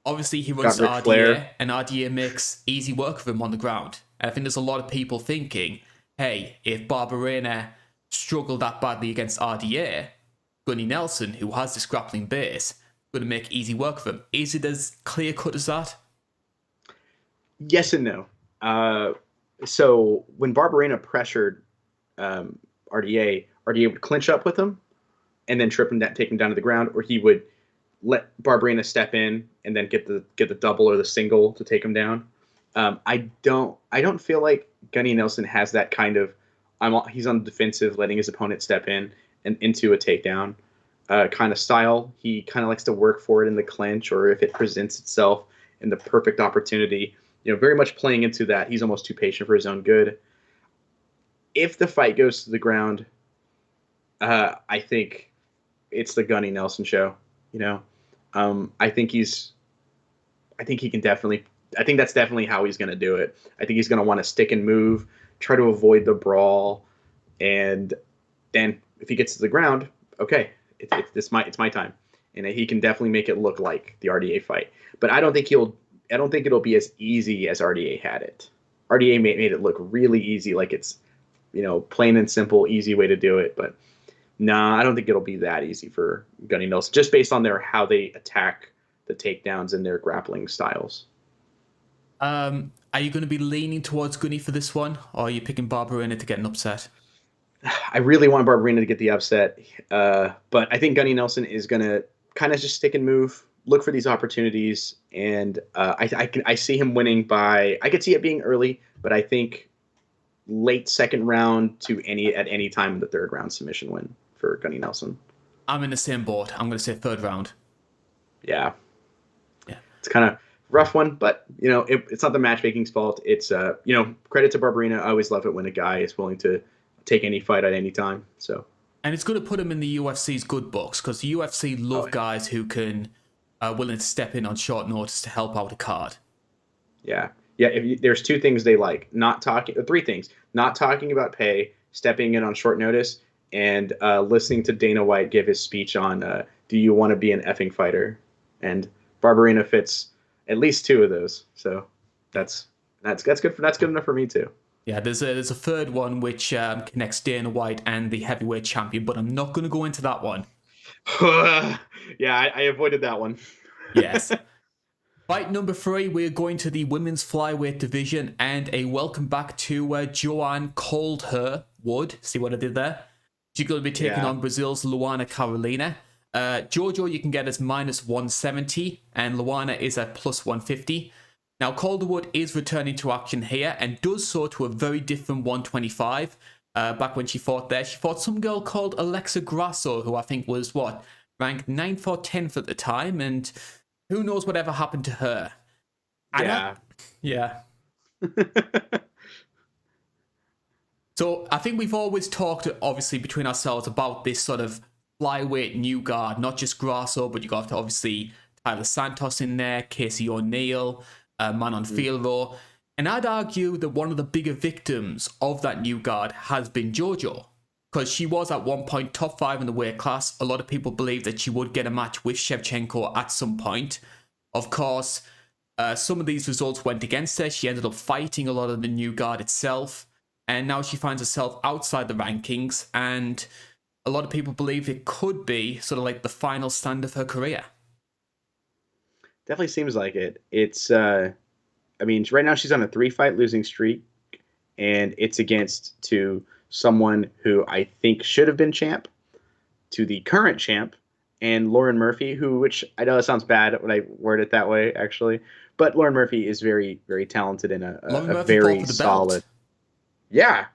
Obviously, he runs to RDA, and RDA makes easy work of him on the ground. And I think there's a lot of people thinking, hey, if Barberena struggled that badly against RDA, Gunny Nelson, who has this grappling base, going to make easy work of him. Is it as clear-cut as that? Yes and no. So when Barberena pressured RDA would clinch up with him and then trip him down, take him down to the ground, or he would let Barberena step in and then get the double or the single to take him down. I don't feel like Gunny Nelson has that kind of, he's on the defensive, letting his opponent step in and into a takedown kind of style. He kind of likes to work for it in the clinch, or if it presents itself in the perfect opportunity. Very much playing into that. He's almost too patient for his own good. If the fight goes to the ground, I think it's the Gunny Nelson show. I think that's definitely how he's going to do it. I think he's going to want to stick and move, try to avoid the brawl, and then if he gets to the ground, okay, it's my time, and he can definitely make it look like the RDA fight. But I don't think it'll be as easy as RDA had it. RDA made it look really easy, like it's plain and simple, easy way to do it, but. Nah, I don't think it'll be that easy for Gunny Nelson, just based on how they attack the takedowns and their grappling styles. Are you going to be leaning towards Gunny for this one, or are you picking Barberena to get an upset? I really want Barberena to get the upset, but I think Gunny Nelson is going to kind of just stick and move, look for these opportunities, and I see him winning by. I could see it being early, but I think late second round at any time in the third round submission win for Gunny Nelson. I'm in the same boat. I'm going to say third round. Yeah. it's kind of rough one, but it's not the matchmaking's fault. It's credit to Barberina. I always love it when a guy is willing to take any fight at any time. So. And it's going to put him in the UFC's good books because the UFC love guys who can willing to step in on short notice to help out a card. Yeah. There's two things they like: three things: not talking about pay, stepping in on short notice, and listening to Dana White give his speech on "Do you want to be an effing fighter?" And Barberina fits at least two of those. So that's good. That's good enough for me too. Yeah, there's a third one which connects Dana White and the heavyweight champion, but I'm not going to go into that one. Yeah, I avoided that one. Yes. Fight number 3, we're going to the women's flyweight division, and a welcome back to Joanne Called Her Wood. See what I did there? She's going to be taking on Brazil's Luana Carolina. Jojo you can get as -170, and Luana is at +150. Now, Calderwood is returning to action here and does so to a very different 125. Back when she fought there, she fought some girl called Alexa Grasso, who I think was, ranked 9th or 10th at the time, and who knows whatever happened to her. Yeah. So I think we've always talked, obviously, between ourselves about this sort of flyweight new guard, not just Grasso, but you got obviously Tyler Santos in there, Casey O'Neill, Manon Fiorot. And I'd argue that one of the bigger victims of that new guard has been Jojo, because she was at one point top 5 in the weight class. A lot of people believe that she would get a match with Shevchenko at some point. Of course, some of these results went against her. She ended up fighting a lot of the new guard itself, and now she finds herself outside the rankings, and a lot of people believe it could be sort of like the final stand of her career. Definitely seems like it. It's, right now she's on a 3-fight losing streak, and it's against someone who I think should have been champ, to the current champ, and Lauren Murphy, which I know it sounds bad when I word it that way, actually, but Lauren Murphy is very, very talented and a very solid. Belt. Yeah.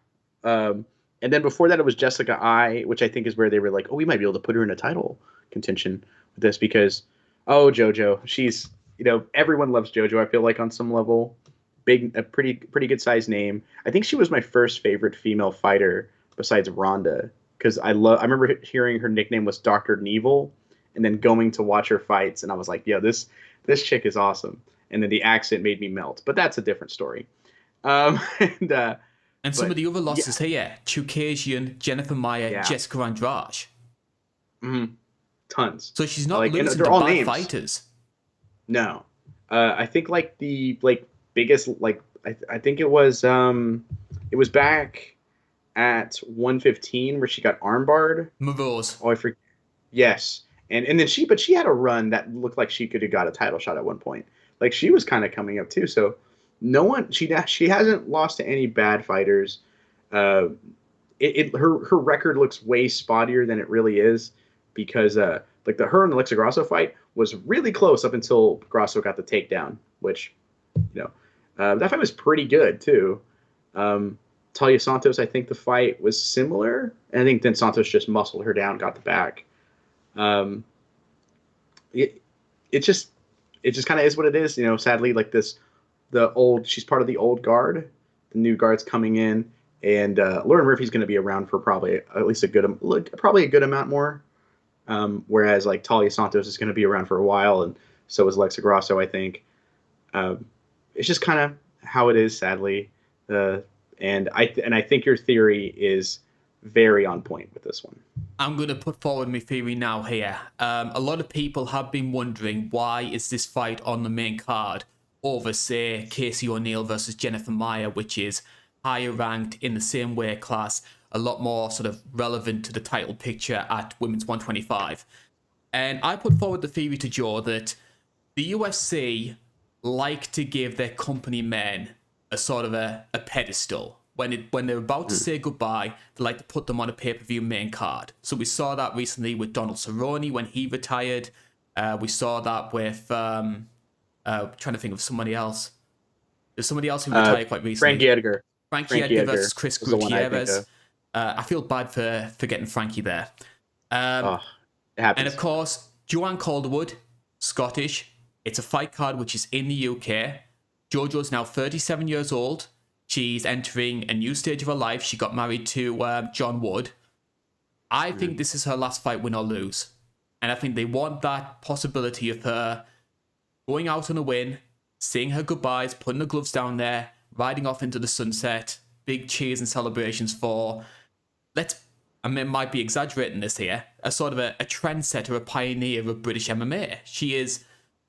And then before that, it was Jessica I, which I think is where they were like, oh, we might be able to put her in a title contention with this because, JoJo, she's, everyone loves JoJo. I feel like on some level, a pretty good sized name. I think she was my first favorite female fighter besides Ronda, because I remember hearing her nickname was Dr. Neville, and then going to watch her fights, and I was like, yo, this chick is awesome. And then the accent made me melt, but that's a different story. And some of the other losses here: Chukagian, Jennifer Maia, Jessica Andrade. Mm-hmm. Tons. So she's not losing to bad names. Fighters. No, I think the biggest I think it was back at 115 where she got armbarred. Mavos. Oh, I forget. Yes, and then she had a run that looked like she could have got a title shot at one point. Like she was kind of coming up too. So no one she hasn't lost to any bad fighters. Her record looks way spottier than it really is, because her and Alexa Grasso fight was really close up until Grasso got the takedown, which that fight was pretty good too. Talia Santos, I think the fight was similar, and I think then Santos just muscled her down, got the back. It just kind of is what it is, sadly. She's part of the old guard. The new guard's coming in, and Lauren Murphy's going to be around for probably at least a good amount more. Whereas Talia Santos is going to be around for a while, and so is Alexa Grasso, I think. It's just kind of how it is, sadly. And I think your theory is very on point with this one. I'm going to put forward my theory now here. A lot of people have been wondering, why is this fight on the main card over, say, Casey O'Neill versus Jennifer Maia, which is higher ranked in the same weight class, a lot more sort of relevant to the title picture at women's 125. And I put forward the theory to Joe that the UFC like to give their company men a sort of a pedestal. When they're about to say goodbye, they like to put them on a pay-per-view main card. So we saw that recently with Donald Cerrone when he retired. We saw that with trying to think of somebody else. There's somebody else who retired quite recently. Frankie Edgar. Frankie Edgar versus Chris Gutierrez. I feel bad for forgetting Frankie there. It happens. And of course, Joanne Calderwood, Scottish. It's a fight card which is in the UK. Jojo's now 37 years old. She's entering a new stage of her life. She got married to John Wood. I think this is her last fight, win or lose. And I think they want that possibility of her going out on a win, saying her goodbyes, putting the gloves down there, riding off into the sunset, big cheers and celebrations for, it might be exaggerating this here, a sort of a trendsetter, a pioneer of British MMA. She is,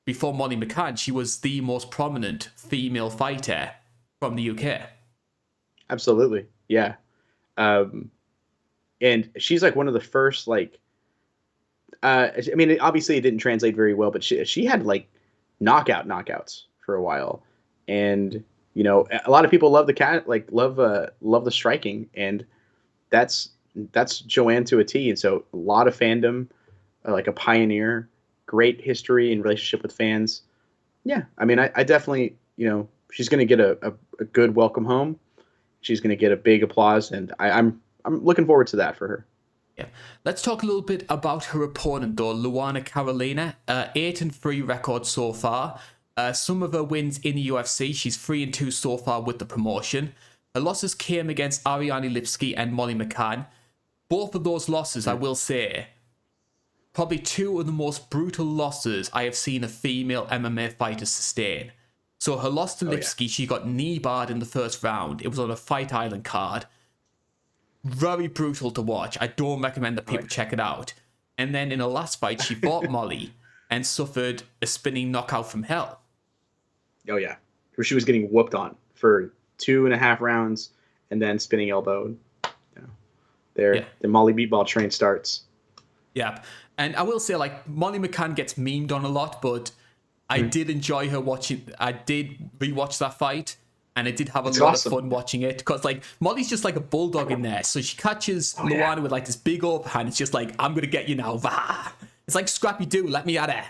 before Molly McCann, she was the most prominent female fighter from the UK. Absolutely. Yeah. And she's like one of the first, like, I mean, obviously it didn't translate very well, but she had like knockouts for a while. And, you know, a lot of people love love the striking, and that's Joanne to a T. And so a lot of fandom, like a pioneer, great history and relationship with fans. Yeah. I mean, I definitely, you know, she's going to get a good welcome home. She's going to get a big applause, and I'm looking forward to that for her. Yeah. Let's talk a little bit about her opponent, though, Luana Carolina. 8-3 record so far. Some of her wins in the UFC. She's 3-2 so far with the promotion. Her losses came against Ariane Lipski and Molly McCann. Both of those losses, I will say, probably two of the most brutal losses I have seen a female MMA fighter sustain. So her loss to Lipski, she got knee barred in the first round. It was on a Fight Island card. Very brutal to watch. I don't recommend that people check it out. And then in her last fight, she fought Molly and suffered a spinning knockout from hell. Oh, yeah. Where she was getting whooped on for 2.5 rounds and then spinning elbow. The Molly Meatball train starts. Yeah. And I will say, like, Molly McCann gets memed on a lot, but I did enjoy her watching. I did rewatch that fight, and I did have a lot of fun watching it, because, like, Molly's just like a bulldog in there. So she catches Luana with, like, this big overhand. It's just like, I'm going to get you now. Vah! It's like Scrappy-Doo. Let me at her.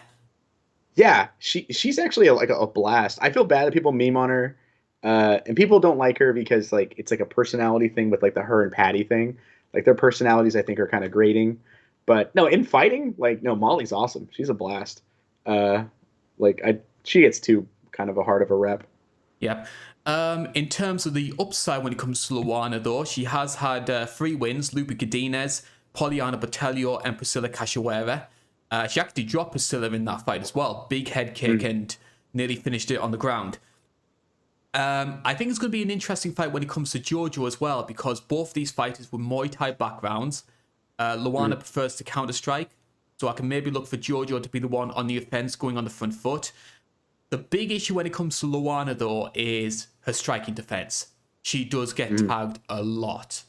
Yeah, she's actually a blast. I feel bad that people meme on her, and people don't like her because, like, it's like a personality thing with, like, the her and Patty thing. Like, their personalities, I think, are kind of grating. But no, in fighting, like, no, Molly's awesome. She's a blast. She gets too kind of a heart of a rep. Yeah. In terms of the upside when it comes to Luana, though, she has had 3 wins: Lupe Godinez, Poliana Botelho, and Priscilla Cachoeira. She actually dropped Priscilla in that fight as well. Big head kick and nearly finished it on the ground. I think it's going to be an interesting fight when it comes to Jojo as well, because both these fighters were Muay Thai backgrounds. Luana prefers to counter-strike, so I can maybe look for Jojo to be the one on the offense, going on the front foot. The big issue when it comes to Luana, though, is her striking defense. She does get tagged a lot.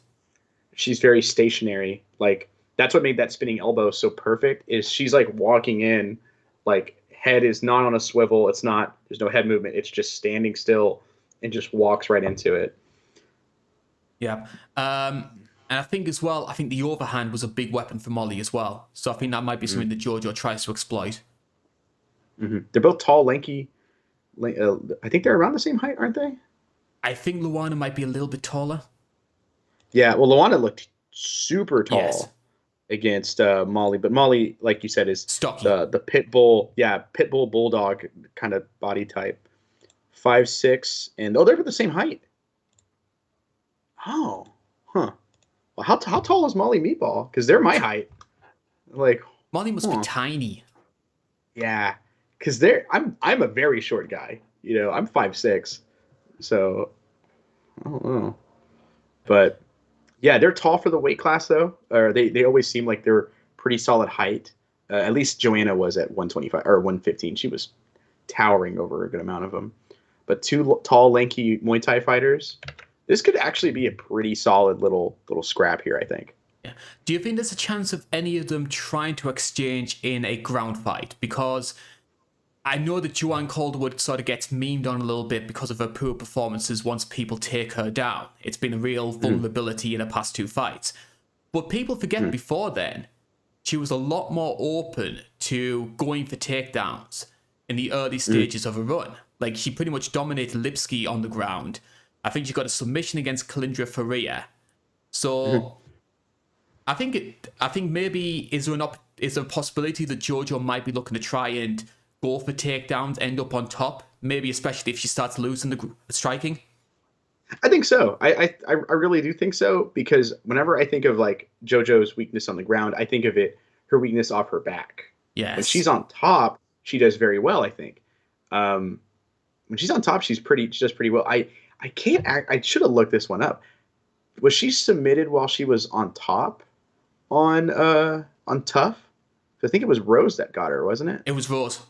She's very stationary. Like, that's what made that spinning elbow so perfect, is she's like walking in, like, head is not on a swivel. It's not, there's no head movement. It's just standing still and just walks right into it. Yeah. And I think as well, the overhand was a big weapon for Molly as well. So I think that might be something that Jojo tries to exploit. They're both tall, lanky. I think they're around the same height, aren't they? I think Luana might be a little bit taller. Yeah, well, Luana looked super tall against Molly, but Molly, like you said, is stocky. The pit bull bulldog kind of body type. 5'6", and they're the same height. Oh, huh. Well, how tall is Molly Meatball? Because they're my height. Like, Molly must be tiny. Yeah, because I'm a very short guy. You know, I'm 5'6", so I don't know. But yeah, they're tall for the weight class, though. Or they always seem like they're pretty solid height. At least Joanna was at 125 or 115. She was towering over a good amount of them. But 2 tall, lanky Muay Thai fighters. This could actually be a pretty solid little scrap here, I think. Yeah. Do you think there's a chance of any of them trying to exchange in a ground fight? Because I know that Joanne Calderwood sort of gets memed on a little bit because of her poor performances once people take her down. It's been a real vulnerability in her past 2 fights. But people forget before then, she was a lot more open to going for takedowns in the early stages of her run. Like, she pretty much dominated Lipski on the ground. I think she got a submission against Kalindra Faria. So I think maybe is there a possibility that Jojo might be looking to try and go for takedowns, end up on top? Maybe especially if she starts losing the striking? I think so. I really do think so, because whenever I think of like JoJo's weakness on the ground, I think of her weakness off her back. When Yes. she's on top, she does very well, I think. When she's on top, she does pretty well. I can't act. I should have looked this one up. Was she submitted while she was on top on Tough? I think it was Rose that got her, wasn't it? It was Rose.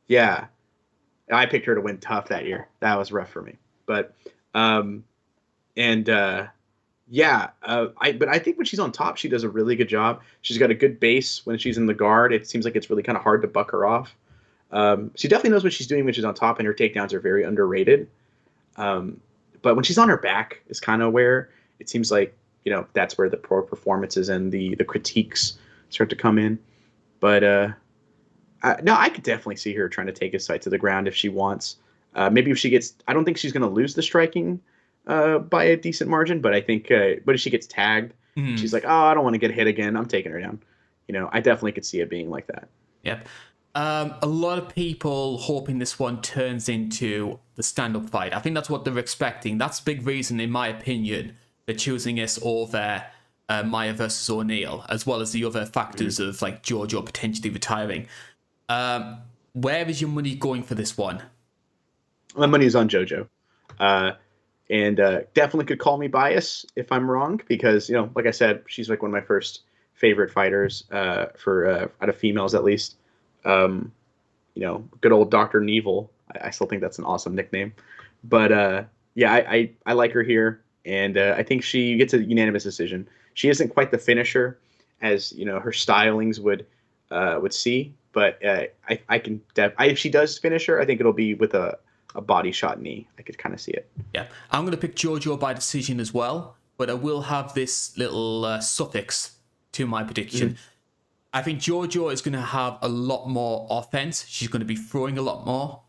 Yeah, I picked her to win Tough that year. That was rough for me, but um, and yeah, but I think when she's on top, she does a really good job. She's got a good base when she's in the guard. It seems like it's really kind of hard to buck her off. She definitely knows what she's doing when she's on top, and her takedowns are very underrated. But when she's on her back is kind of where it seems like, that's where the poor performances and the critiques start to come in. But no, I could definitely see her trying to take his fight to the ground if she wants. Maybe if she gets, I don't think she's going to lose the striking by a decent margin, but I think, but if she gets tagged, she's like, oh, I don't want to get hit again, I'm taking her down. I definitely could see it being like that. Yep. A lot of people hoping this one turns into the stand-up fight. I think that's what they're expecting. That's a big reason, in my opinion, they're choosing this over Maya versus O'Neal, as well as the other factors of like JoJo potentially retiring. Where is your money going for this one? My money's on JoJo. And definitely could call me biased if I'm wrong, because, like I said, she's like one of my first favorite fighters for out of females, at least. Good old Dr. Neal. I still think that's an awesome nickname. But yeah, I like her here, and I think she gets a unanimous decision. She isn't quite the finisher as her stylings would see, but I can if she does finish her, I think it'll be with a body shot knee. I could kind of see it. Yeah, I'm going to pick JoJo by decision as well, but I will have this little suffix to my prediction. I think JoJo is going to have a lot more offense. She's going to be throwing a lot more,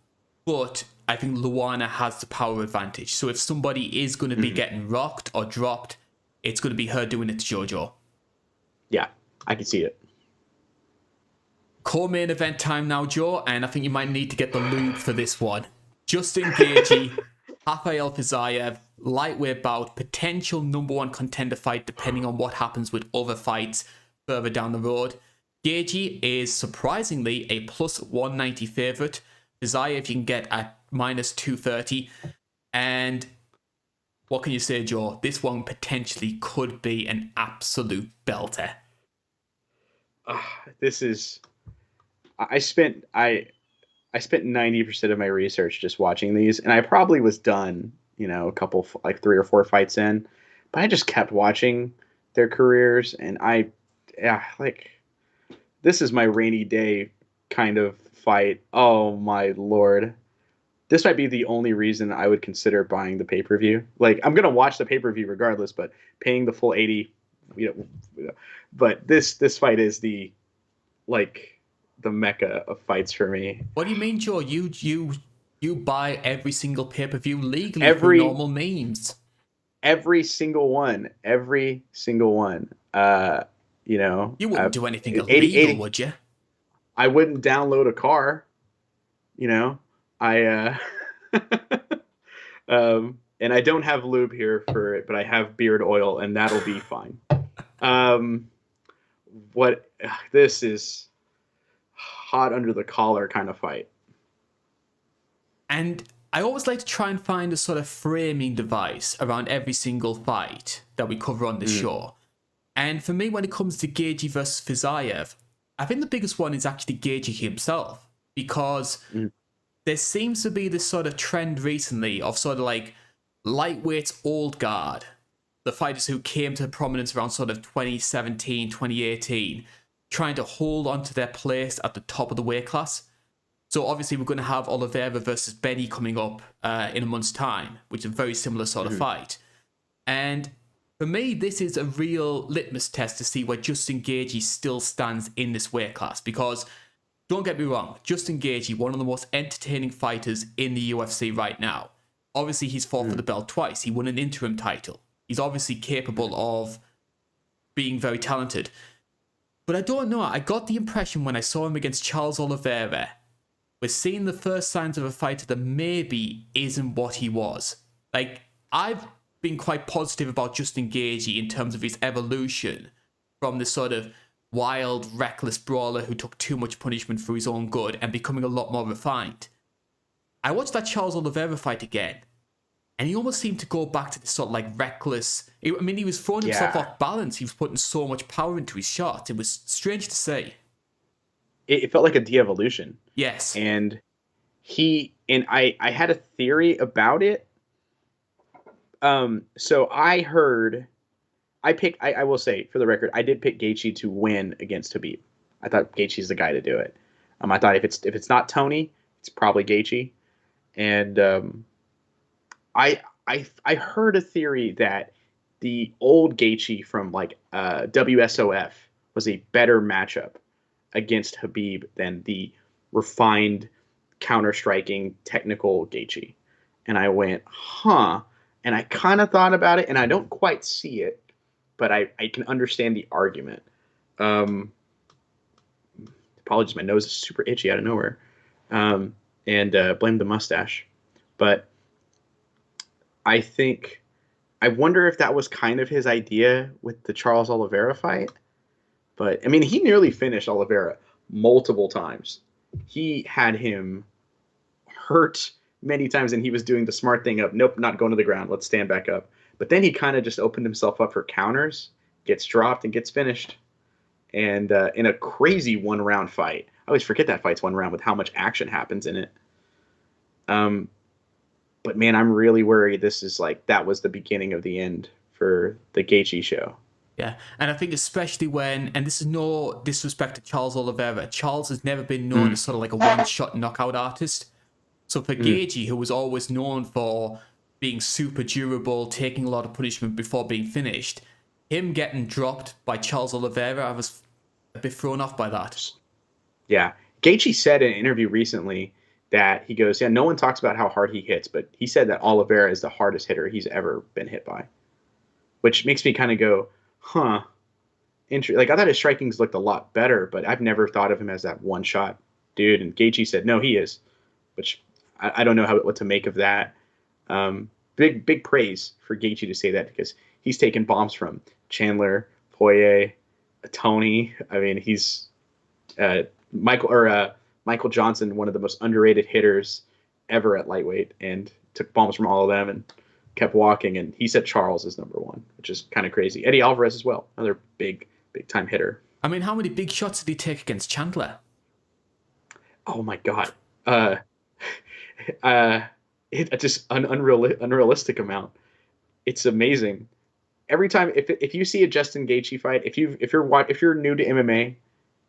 but I think Luana has the power advantage. So if somebody is going to be getting rocked or dropped, it's going to be her doing it to JoJo. Yeah, I can see it. Co-main event time now, Joe, and I think you might need to get the lube for this one. Justin Gaethje, Rafael Fiziev, lightweight bout, potential #1 contender fight depending on what happens with other fights further down the road. Gaethje is surprisingly a plus 190 favorite. Fiziev you can get at minus 230. And what can you say, Joe? This one potentially could be an absolute belter. This is. I spent 90% of my research just watching these, and I probably was done, a couple, like 3 or 4 fights in, but I just kept watching their careers, and this is my rainy day kind of fight. Oh my Lord. This might be the only reason I would consider buying the pay-per-view. Like, I'm going to watch the pay-per-view regardless, but paying the full 80, but this fight is the mecca of fights for me. What do you mean, Joe? You buy every single pay-per-view legally for normal means. Every single one. You wouldn't do anything illegal, would you? I wouldn't download a car. And I don't have lube here for it, but I have beard oil, and that'll be fine. This is hot under the collar kind of fight. And I always like to try and find a sort of framing device around every single fight that we cover on the show. And for me, when it comes to Gaethje versus Fiziev, I think the biggest one is actually Gaethje himself, because there seems to be this sort of trend recently of sort of like lightweight old guard, the fighters who came to prominence around sort of 2017, 2018, trying to hold on to their place at the top of the weight class. So obviously we're going to have Oliveira versus Benny coming up in a month's time, which is a very similar sort of fight. And for me, this is a real litmus test to see where Justin Gaethje still stands in this weight class. Because, don't get me wrong, Justin Gaethje, one of the most entertaining fighters in the UFC right now. Obviously, he's fought for the belt twice. He won an interim title. He's obviously capable of being very talented. But I don't know. I got the impression when I saw him against Charles Oliveira we're seeing the first signs of a fighter that maybe isn't what he was. Like, I've been quite positive about Justin Gaethje in terms of his evolution from this sort of wild, reckless brawler who took too much punishment for his own good and becoming a lot more refined. I watched that Charles Oliveira fight again, and he almost seemed to go back to this sort of like reckless. I mean, he was throwing himself off balance. He was putting so much power into his shot. It was strange to see. It felt like a de-evolution. Yes. And I had a theory about it. So I will say, for the record, I did pick Gaethje to win against Khabib. I thought Gaethje's the guy to do it. I thought if it's not Tony, it's probably Gaethje. And I heard a theory that the old Gaethje from like WSOF was a better matchup against Khabib than the refined, counter-striking, technical Gaethje. And I went, huh. And I kind of thought about it, and I don't quite see it, but I can understand the argument. Apologies, my nose is super itchy out of nowhere. And blame the mustache. But I wonder if that was kind of his idea with the Charles Oliveira fight. But, I mean, he nearly finished Oliveira multiple times. He had him hurt many times, and he was doing the smart thing of, nope, not going to the ground. Let's stand back up. But then he kind of just opened himself up for counters, gets dropped, and gets finished. And in a crazy one-round fight. I always forget that fight's one round with how much action happens in it. But, man, I'm really worried this is like that was the beginning of the end for the Gaethje show. Yeah, and I think especially when, and this is no disrespect to Charles Oliveira, Charles has never been known as sort of like a one-shot knockout artist. So for Gaethje, who was always known for being super durable, taking a lot of punishment before being finished, him getting dropped by Charles Oliveira, I was a bit thrown off by that. Yeah. Gaethje said in an interview recently that he goes, yeah, no one talks about how hard he hits, but he said that Oliveira is the hardest hitter he's ever been hit by, which makes me kind of go, huh. Like, I thought his strikings looked a lot better, but I've never thought of him as that one-shot dude. And Gaethje said, no, he is, which I don't know what to make of that. Big praise for Gaethje to say that, because he's taken bombs from Chandler, Poirier, Tony. I mean, he's Michael Johnson, one of the most underrated hitters ever at lightweight, and took bombs from all of them and kept walking. And he said Charles is number one, which is kind of crazy. Eddie Alvarez as well, another big time hitter. I mean, how many big shots did he take against Chandler? Oh my God. It's just an unrealistic amount. It's amazing. Every time, if you see a Justin Gaethje fight, if you're new to MMA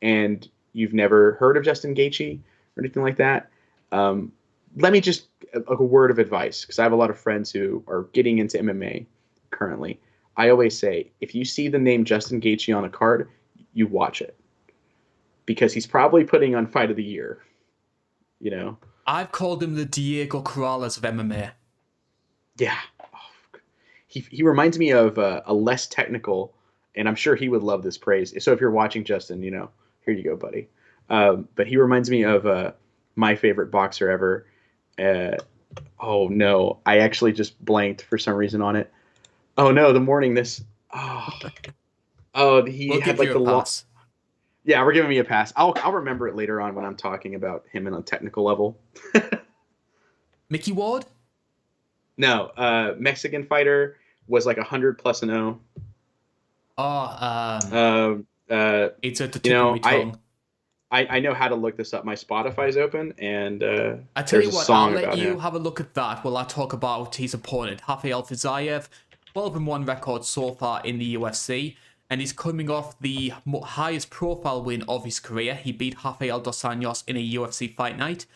and you've never heard of Justin Gaethje or anything like that, let me just a word of advice, because I have a lot of friends who are getting into MMA currently. I always say, if you see the name Justin Gaethje on a card, you watch it, because he's probably putting on Fight of the Year. You know, I've called him the Diego Corrales of MMA. Yeah. He reminds me of a less technical, and I'm sure he would love this praise. So if you're watching, Justin, here you go, buddy. But he reminds me of my favorite boxer ever. Oh, no. I actually just blanked for some reason on it. Oh, no. The morning this. He we'll had like the loss. Yeah, we're giving me a pass. I'll remember it later on when I'm talking about him on a technical level. Mickey Ward? No, Mexican fighter, was like 100+0. It's at the tip of my tongue. I know how to look this up. My Spotify's open, and I tell you what, I'll let you him. have a look at that while I talk about his opponent, Rafael Fiziev. 12-1 record so far in the UFC, and he's coming off the highest profile win of his career. He beat Rafael dos Anjos in a UFC fight night.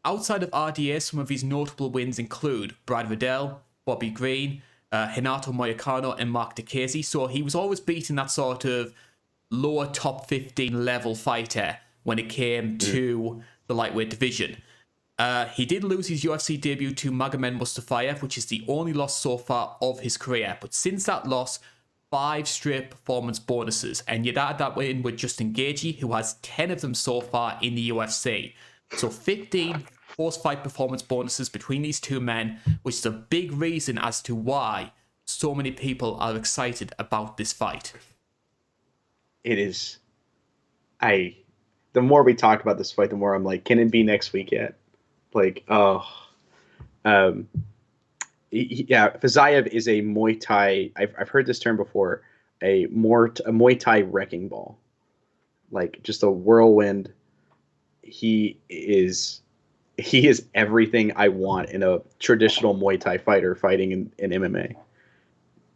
Outside of RDA, some of his notable wins include Brad Riddell, Bobby Green, Renato Moicano, and Mark DeCasey. So he was always beating that sort of lower top 15 level fighter when it came to the lightweight division. He did lose his UFC debut to Magomed Mustafayev, which is the only loss so far of his career. But since that loss, 5 straight performance bonuses. And you'd add that win with Justin Gaethje, who has 10 of them so far in the UFC. So 15 post-fight performance bonuses between these two men, which is a big reason as to why so many people are excited about this fight. It is. The more we talk about this fight, the more I'm like, can it be next week yet? Like, oh, um, yeah, Fazayev is a Muay Thai. I've heard this term before. A Muay Thai wrecking ball, like just a whirlwind. He is everything I want in a traditional Muay Thai fighter fighting in MMA.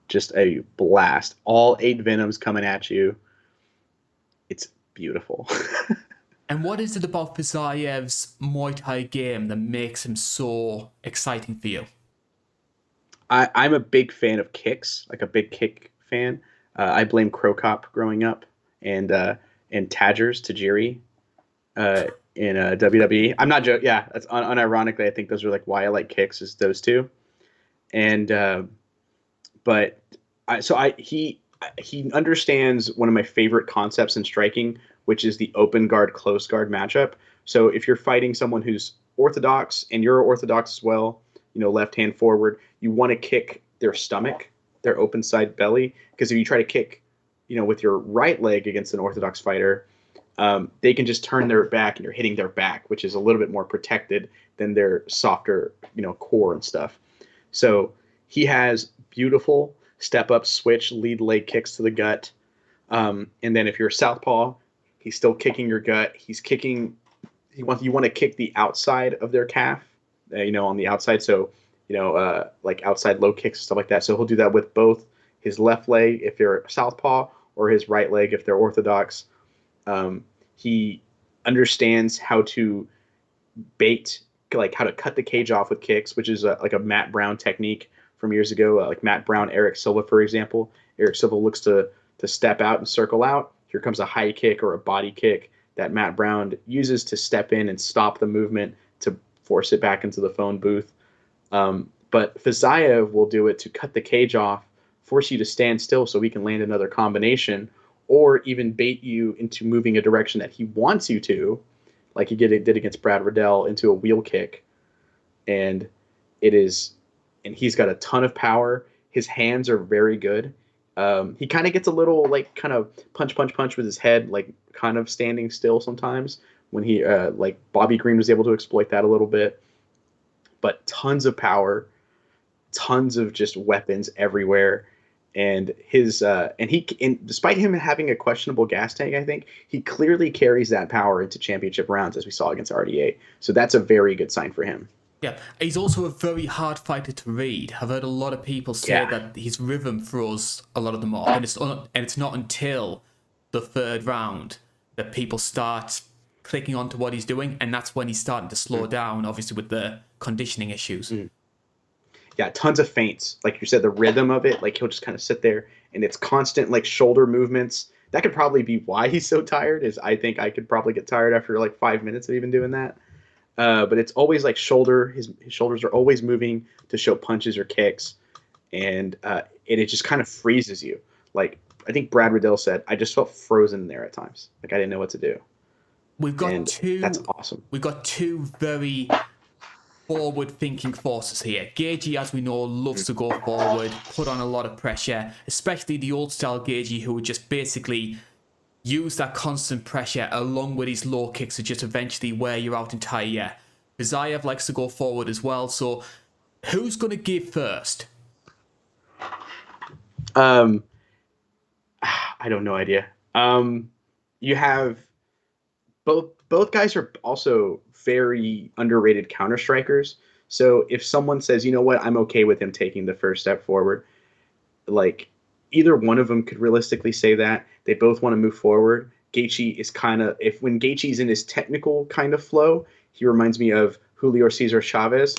Just a blast. All 8 venoms coming at you. It's beautiful. And what is it about Fizayev's Muay Thai game that makes him so exciting for you? I'm a big fan of kicks, like a big kick fan. I blame Krokop growing up and Tadgers Tajiri in WWE. I'm not joking. Yeah, that's unironically. I think those are like why I like kicks is those two. And but he understands one of my favorite concepts in striking, which is the open guard close guard matchup. So if you're fighting someone who's orthodox and you're orthodox as well, left hand forward, you want to kick their stomach, their open side belly, because if you try to kick, with your right leg against an orthodox fighter, they can just turn their back and you're hitting their back, which is a little bit more protected than their softer, core and stuff. So he has beautiful step up switch lead leg kicks to the gut. And then if you're a southpaw, he's still kicking your gut. He's kicking. You want to kick the outside of their calf, on the outside. So, like outside low kicks and stuff like that. So he'll do that with both his left leg if they're southpaw or his right leg if they're orthodox. He understands how to bait, like how to cut the cage off with kicks, which is like a Matt Brown technique from years ago. Like Matt Brown, Eric Silva, for example. Eric Silva looks to step out and circle out. Here comes a high kick or a body kick that Matt Brown uses to step in and stop the movement to force it back into the phone booth. But Fazayev will do it to cut the cage off, force you to stand still so he can land another combination, or even bait you into moving a direction that he wants you to, like he did against Brad Riddell, into a wheel kick. And he's got a ton of power. His hands are very good. He kind of gets a little like kind of punch with his head, like kind of standing still sometimes when he like Bobby Green was able to exploit that a little bit. But tons of power, tons of just weapons everywhere. And despite him having a questionable gas tank, I think he clearly carries that power into championship rounds, as we saw against RDA. So that's a very good sign for him. Yeah, he's also a very hard fighter to read. I've heard a lot of people say that his rhythm throws a lot of them off, and it's not until the 3rd round that people start clicking onto what he's doing, and that's when he's starting to slow down, obviously with the conditioning issues. Yeah, tons of feints. Like you said, the rhythm of it, like he'll just kind of sit there, and it's constant like shoulder movements. That could probably be why he's so tired. Is I think I could probably get tired after like 5 minutes of even doing that. But it's always like his shoulders are always moving to show punches or kicks, and it just kind of freezes you. Like I think Brad Riddell said, I just felt frozen there at times. Like I didn't know what to do. That's awesome. We've got two very forward-thinking forces here. Gagey, as we know, loves to go forward, put on a lot of pressure, especially the old-style Gagey who would just basically use that constant pressure along with his low kicks to just eventually wear you out entire. Fazayev likes to go forward as well, so who's going to give first? I don't know idea. You have both guys are also very underrated counter strikers. So if someone says, you know what, I'm okay with him taking the first step forward, like either one of them could realistically say that. They both want to move forward. Gaethje is when Gaethje's in his technical kind of flow, he reminds me of Julio Cesar Chavez.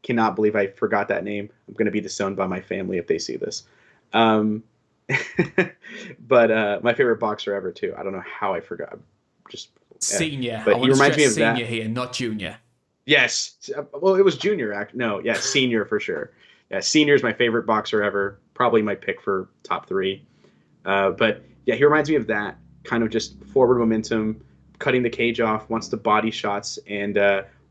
Cannot believe I forgot that name. I'm going to be disowned by my family if they see this. But my favorite boxer ever too. I don't know how I forgot. Just senior. But he reminds me of senior that. Here, not junior. Yes. Well, it was junior. No, yeah, senior for sure. Yeah, senior is my favorite boxer ever. Probably my pick for top 3. But yeah, he reminds me of that kind of just forward momentum, cutting the cage off, wants the body shots, and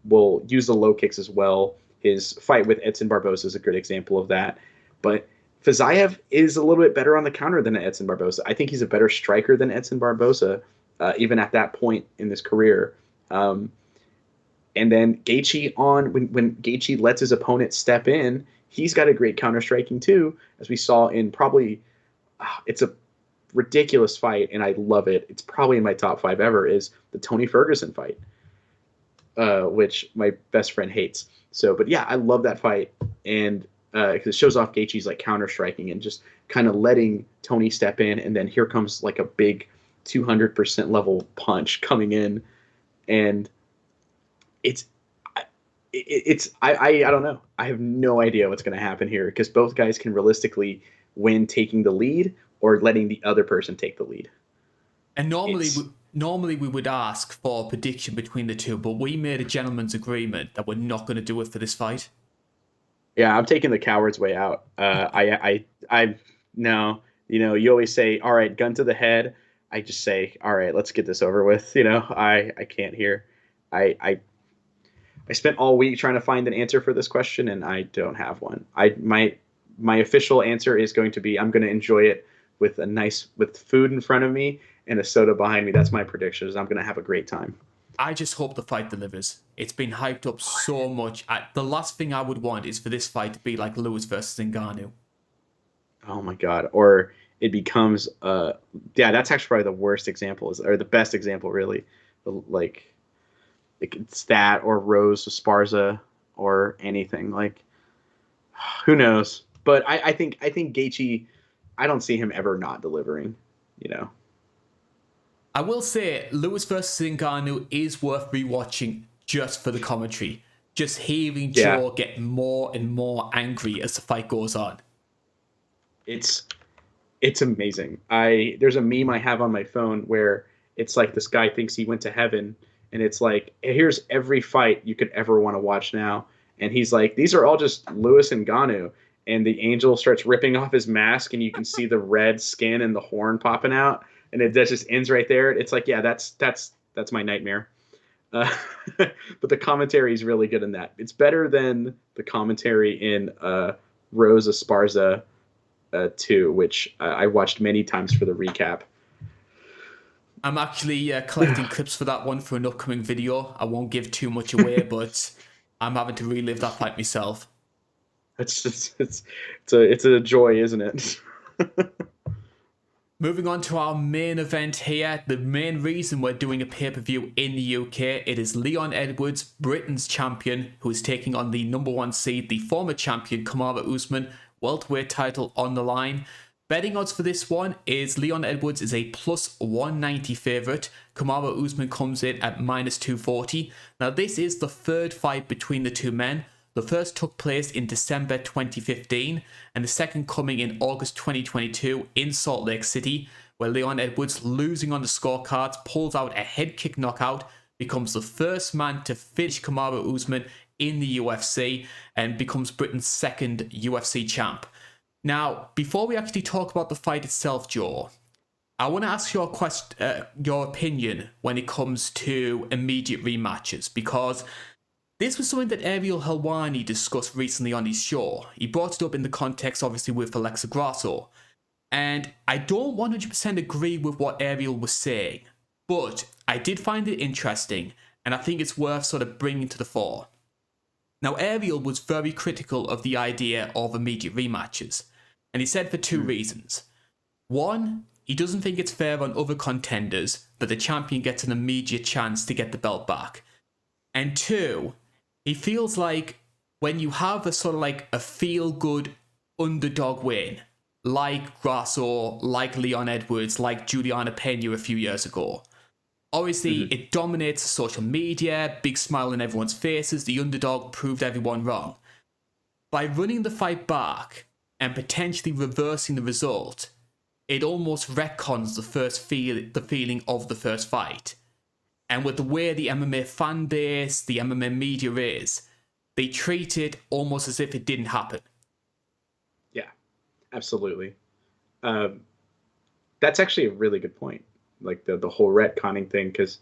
will use the low kicks as well. His fight with Edson Barboza is a good example of that. But Fiziev is a little bit better on the counter than Edson Barboza. I think he's a better striker than Edson Barboza, even at that point in his career. And then Gaethje when Gaethje lets his opponent step in, he's got a great counter striking too, as we saw in probably it's a ridiculous fight, and I love it. It's probably in my top 5 ever. Is the Tony Ferguson fight, which my best friend hates. So, but yeah, I love that fight, and because it shows off Gaethje's like counter striking and just kind of letting Tony step in, and then here comes like a big 200% level punch coming in, and I don't know. I have no idea what's going to happen here because both guys can realistically win taking the lead or letting the other person take the lead. And normally we would ask for a prediction between the two, but we made a gentleman's agreement that we're not going to do it for this fight. Yeah, I'm taking the coward's way out. I no. You know, you always say, "All right, gun to the head." I just say, "All right, let's get this over with." You know, I can't hear. I spent all week trying to find an answer for this question, and I don't have one. My official answer is going to be I'm going to enjoy it with food in front of me and a soda behind me. That's my prediction. Is I'm going to have a great time. I just hope the fight delivers. It's been hyped up so much. The last thing I would want is for this fight to be like Lewis versus Ngannou. Oh my god! Or it becomes yeah. That's actually probably the worst example, or the best example, really. Like it's that or Rose Esparza or anything. Like who knows? But I think Gaethje, I don't see him ever not delivering. You know. I will say Lewis versus Ngannou is worth rewatching just for the commentary. Just hearing Joe get more and more angry as the fight goes on. It's amazing. There's a meme I have on my phone where it's like this guy thinks he went to heaven, and it's like, here's every fight you could ever want to watch now, and he's like, these are all just Lewis and Ngannou, and the angel starts ripping off his mask, and you can see the red skin and the horn popping out, and that just ends right there. It's like, yeah, that's my nightmare. But the commentary is really good in that. It's better than the commentary in Rose Esparza 2, which I watched many times for the recap. I'm actually collecting clips for that one for an upcoming video. I won't give too much away, but I'm having to relive that fight myself. It's a joy, isn't it? Moving on to our main event here, the main reason we're doing a pay-per-view in the UK, it is Leon Edwards, Britain's champion, who is taking on the number 1 seed, the former champion Kamaru Usman, welterweight title on the line. Betting odds for this one is Leon Edwards is a plus 190 favourite. Kamaru Usman comes in at minus 240. Now this is the third fight between the two men. The first took place in December 2015 and the second coming in August 2022 in Salt Lake City, where Leon Edwards, losing on the scorecards, pulls out a head kick knockout, becomes the first man to finish Kamaru Usman in the UFC and becomes Britain's second UFC champ. Now, before we actually talk about the fight itself, Joe, I want to ask your opinion when it comes to immediate rematches, because this was something that Ariel Helwani discussed recently on his show. He brought it up in the context, obviously, with Alexa Grasso. And I don't 100% agree with what Ariel was saying, but I did find it interesting, and I think it's worth sort of bringing to the fore. Now, Ariel was very critical of the idea of immediate rematches, and he said for two reasons. One, he doesn't think it's fair on other contenders that the champion gets an immediate chance to get the belt back. And two, he feels like when you have a sort of like a feel-good underdog win, like Grasso, like Leon Edwards, like Juliana Pena a few years ago, obviously it dominates social media, big smile on everyone's faces, the underdog proved everyone wrong. By running the fight back and potentially reversing the result, it almost retcons the feeling of the first fight. And with the way the MMA fan base, the MMA media is, they treat it almost as if it didn't happen. Yeah, absolutely. That's actually a really good point. Like the whole retconning thing, because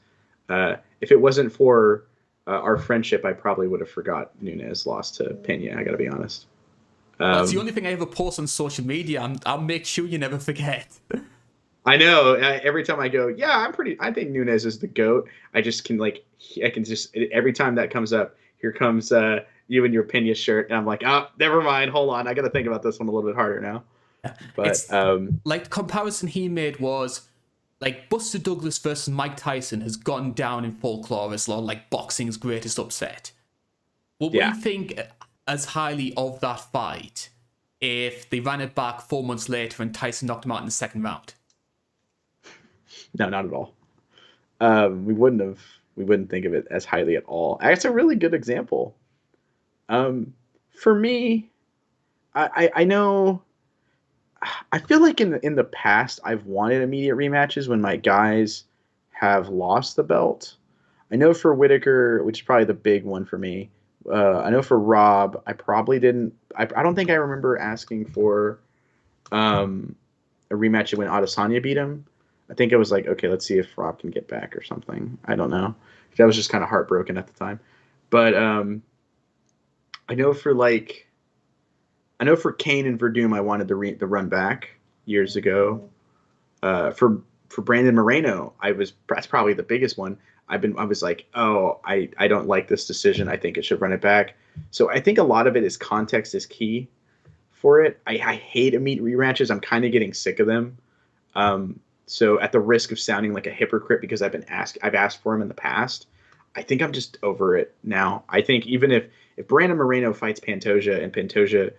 If it wasn't for our friendship, I probably would have forgot Nunes lost to Pena. I got to be honest. Well, it's the only thing I ever post on social media. I'll make sure you never forget. I know. Every time I go, yeah, I think Nunes is the GOAT. I just can I can just every time that comes up, here comes you in your Pena shirt, and I'm like, oh, never mind. Hold on, I got to think about this one a little bit harder now. But It's like the comparison he made was like Buster Douglas versus Mike Tyson has gone down in folklore as like boxing's greatest upset. Would we yeah, think as highly of that fight if they ran it back 4 months later and Tyson knocked him out in the second round? no, not at all. We wouldn't have. We wouldn't think of it as highly at all. That's a really good example. For me, I know. I feel like in the past I've wanted immediate rematches when my guys have lost the belt. I know for Whitaker, which is probably the big one for me. I know for Rob, I probably didn't. I don't think I remember asking for a rematch when Adesanya beat him. I think it was like, okay, let's see if Rob can get back or something. I don't know. That was just kind of heartbroken at the time. But I know for like I know for Kane and Verdum, I wanted the run back years ago. For Brandon Moreno, that's probably the biggest one. I was like, oh, I don't like this decision. I think it should run it back. So I think a lot of it is context is key for it. I hate immediate rematches. I'm kind of getting sick of them. So at the risk of sounding like a hypocrite because I've asked for him in the past, I think I'm just over it now. I think even if Brandon Moreno fights Pantoja and Pantoja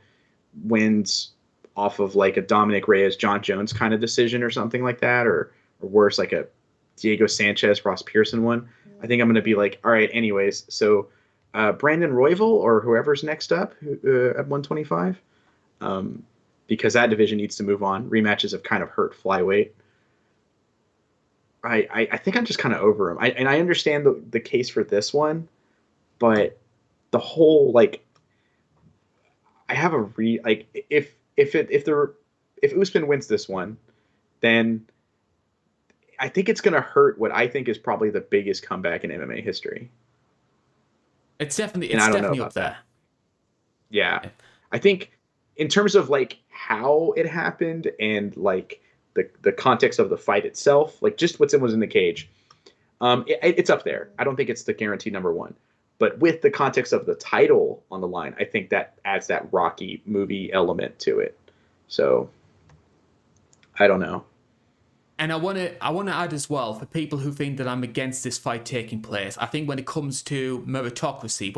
wins off of like a Dominic Reyes, John Jones kind of decision or something like that, or worse, like a Diego Sanchez, Ross Pearson one, I think I'm going to be like, all right, anyways. So Brandon Royval or whoever's next up at 125, because that division needs to move on. Rematches have kind of hurt flyweight. I think I'm just kind of over him. And I understand the case for this one, but the whole like I have a like if Usman wins this one, then I think it's gonna hurt what I think is probably the biggest comeback in MMA history. It's And I don't know definitely up about that. there. Yeah. I think in terms of like how it happened and like the context of the fight itself, like just what was in the cage, it's up there. I don't think it's the guaranteed number one. But with the context of the title on the line, I think that adds that Rocky movie element to it. So I don't know. And I want to add as well for people who think that I'm against this fight taking place. I think when it comes to meritocracy,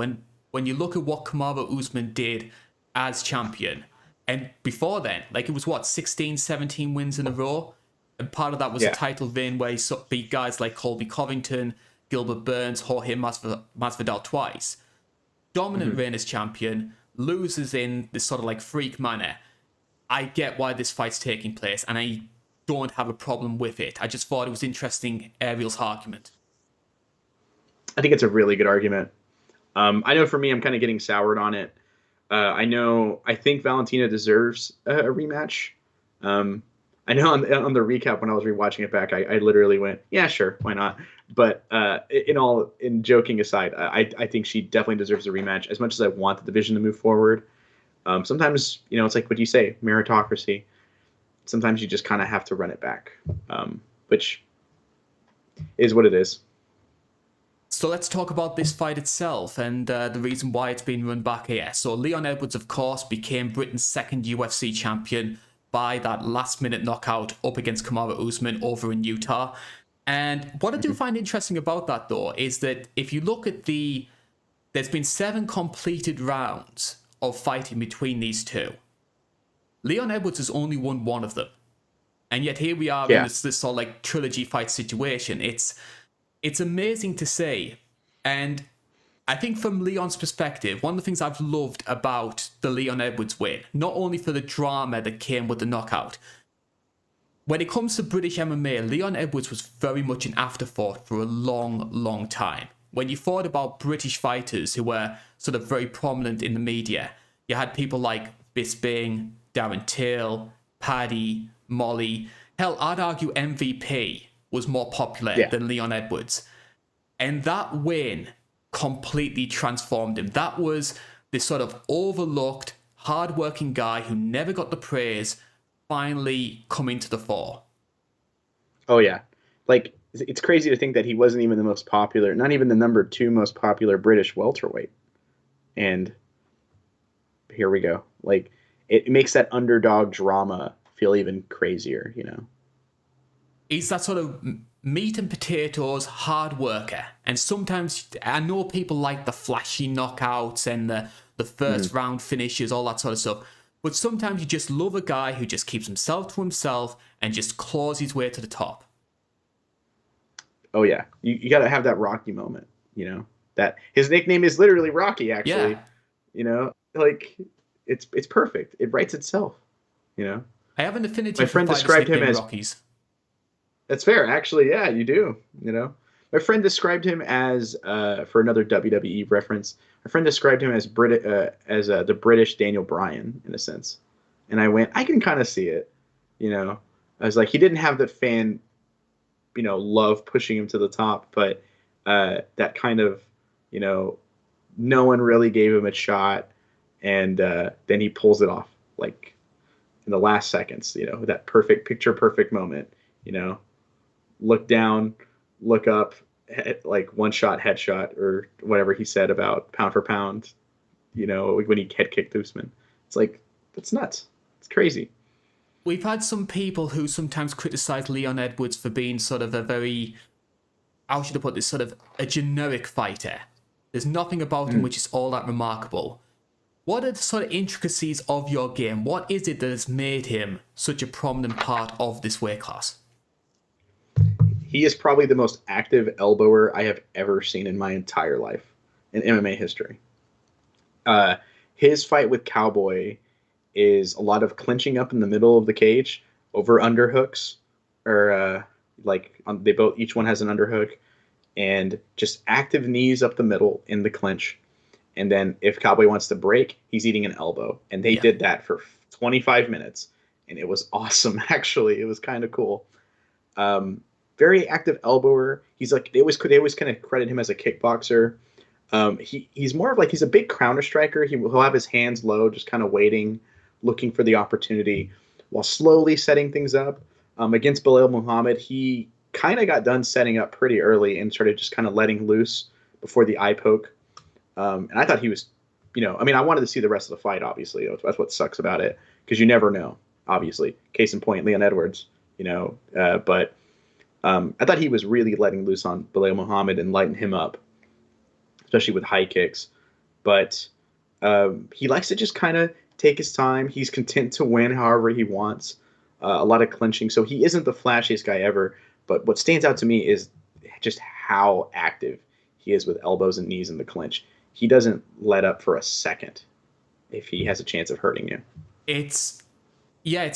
when you look at what Kamaru Usman did as champion, and before then, like it was what 16, 17 wins in a row, and part of that was a Yeah. title win where he beat guys like Colby Covington, Gilbert Burns, Jorge Masvidal twice. Dominant Mm-hmm. reign as champion, loses in this sort of like freak manner. I get why this fight's taking place, and I don't have a problem with it. I just thought it was interesting, Ariel's argument. I think it's a really good argument. I know for me, I'm kind of getting soured on it. I think Valentina deserves a rematch. Um, I know on the recap when I was rewatching it back, I literally went, yeah, sure, why not? But in joking aside, I think she definitely deserves a rematch. As much as I want the division to move forward, sometimes it's like what you say, meritocracy. Sometimes you just kind of have to run it back, which is what it is. So let's talk about this fight itself and the reason why it's been run back here. So Leon Edwards, of course, became Britain's second UFC champion by that last-minute knockout up against Kamaru Usman over in Utah. And what I do Mm-hmm. find interesting about that, though, is that if you look at there's been 7 completed rounds of fighting between these two. Leon Edwards has only won 1 of them. And yet here we are in Yeah, this sort of like trilogy fight situation. It's amazing to see. And I think from Leon's perspective, one of the things I've loved about the Leon Edwards win, not only for the drama that came with the knockout, when it comes to British MMA, Leon Edwards was very much an afterthought for a long, long time. When you thought about British fighters who were sort of very prominent in the media, you had people like Bisping, Darren Till, Paddy, Molly. Hell, I'd argue MVP was more popular yeah. than Leon Edwards. And that win completely transformed him. That was this sort of overlooked, hardworking guy who never got the praise finally coming to the fore. Oh yeah, like it's crazy to think that he wasn't even the most popular, not even the number 2 most popular British welterweight, and here we go. Like it makes that underdog drama feel even crazier, you know. He's that sort of meat and potatoes hard worker. And sometimes I know people like the flashy knockouts and the first round finishes, all that sort of stuff. But sometimes you just love a guy who just keeps himself to himself and just claws his way to the top. Oh yeah, you got to have that Rocky moment, you know. That his nickname is literally Rocky, actually. Yeah. You know, like it's perfect. It writes itself. You know, I have an affinity my for friend fighters described him nicknamed as. Rockies. That's fair, actually. Yeah, you do. You know, my friend described him as for another WWE reference. My friend described him as the British Daniel Bryan in a sense, and I went, I can kind of see it. You know, I was like, he didn't have the fan, you know, love pushing him to the top, but that kind of, you know, no one really gave him a shot, and then he pulls it off like in the last seconds. You know, that perfect picture perfect moment. You know, look down, look up, like one shot headshot or whatever he said about pound for pound. You know, when he head kicked Usman, it's like that's nuts. It's crazy. We've had some people who sometimes criticize Leon Edwards for being sort of a very, how should I put this, sort of a generic fighter. There's nothing about him which is all that remarkable. What are the sort of intricacies of your game? What is it that has made him such a prominent part of this weight class? He is probably the most active elbower I have ever seen in my entire life in MMA history. His fight with Cowboy is a lot of clinching up in the middle of the cage over underhooks, or they both each one has an underhook, and just active knees up the middle in the clinch. And then if Cowboy wants to break, he's eating an elbow, and they did that for 25 minutes, and it was awesome. Actually, it was kind of cool. Very active elbower. He's like they always kind of credit him as a kickboxer. He's more of like he's a big counter striker. He'll have his hands low, just kind of waiting, looking for the opportunity, while slowly setting things up. Against Belal Muhammad, he kind of got done setting up pretty early and started just kind of letting loose before the eye poke. And I thought he was, you know, I mean, I wanted to see the rest of the fight. Obviously, that's what sucks about it because you never know. Obviously, case in point, Leon Edwards. You know, but I thought he was really letting loose on Belal Muhammad and lighting him up, especially with high kicks. But he likes to just kind of take his time. He's content to win however he wants. A lot of clinching. So he isn't the flashiest guy ever. But what stands out to me is just how active he is with elbows and knees in the clinch. He doesn't let up for a second if he has a chance of hurting you. It's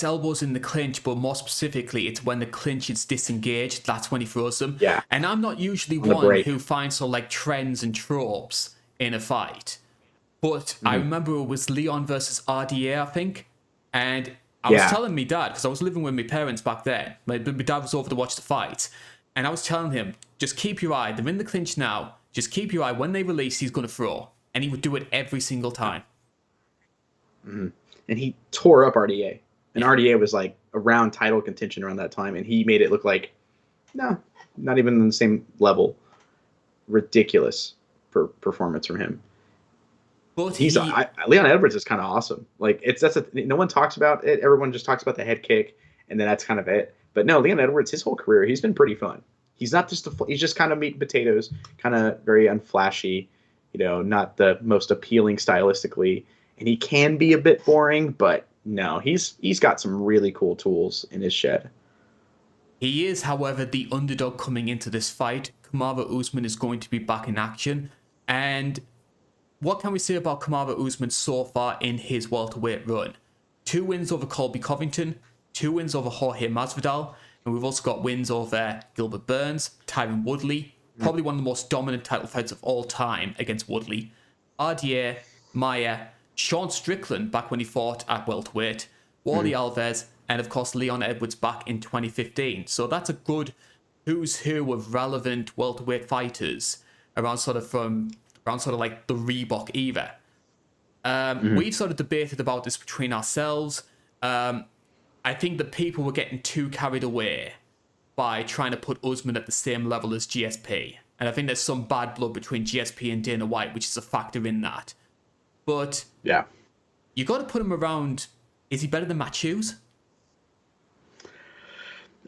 elbows in the clinch, but more specifically, it's when the clinch is disengaged. That's when he throws them. Yeah. And I'm not usually On the one break. who finds sort of like trends and tropes in a fight. But I remember it was Leon versus RDA, I think. And I was telling my dad, because I was living with my parents back then. My dad was over to watch the fight. And I was telling him, just keep your eye. They're in the clinch now. Just keep your eye. When they release, he's going to throw. And he would do it every single time. And he tore up RDA. And RDA was like around title contention around that time. And he made it look like, no, not even on the same level. Ridiculous performance from him. But Leon Edwards is kind of awesome. Like no one talks about it. Everyone just talks about the head kick, and then that's kind of it. But no, Leon Edwards, his whole career, he's been pretty fun. He's not just he's just kind of meat and potatoes, kind of very unflashy, you know, not the most appealing stylistically, and he can be a bit boring. But no, he's got some really cool tools in his shed. he is, however, the underdog coming into this fight. Kamaru Usman is going to be back in action, and what can we say about Kamaru Usman so far in his welterweight run? 2 wins over Colby Covington, 2 wins over Jorge Masvidal, and we've also got wins over Gilbert Burns, Tyron Woodley, probably one of the most dominant title fights of all time against Woodley, RDA, Maia, Sean Strickland back when he fought at welterweight, Wally Alves, and of course Leon Edwards back in 2015. So that's a good who's who of relevant welterweight fighters around sort of like the Reebok era. We've sort of debated about this between ourselves. I think that people were getting too carried away by trying to put Usman at the same level as GSP. And I think there's some bad blood between GSP and Dana White, which is a factor in that. But yeah, you got to put him around. Is he better than Matt Hughes?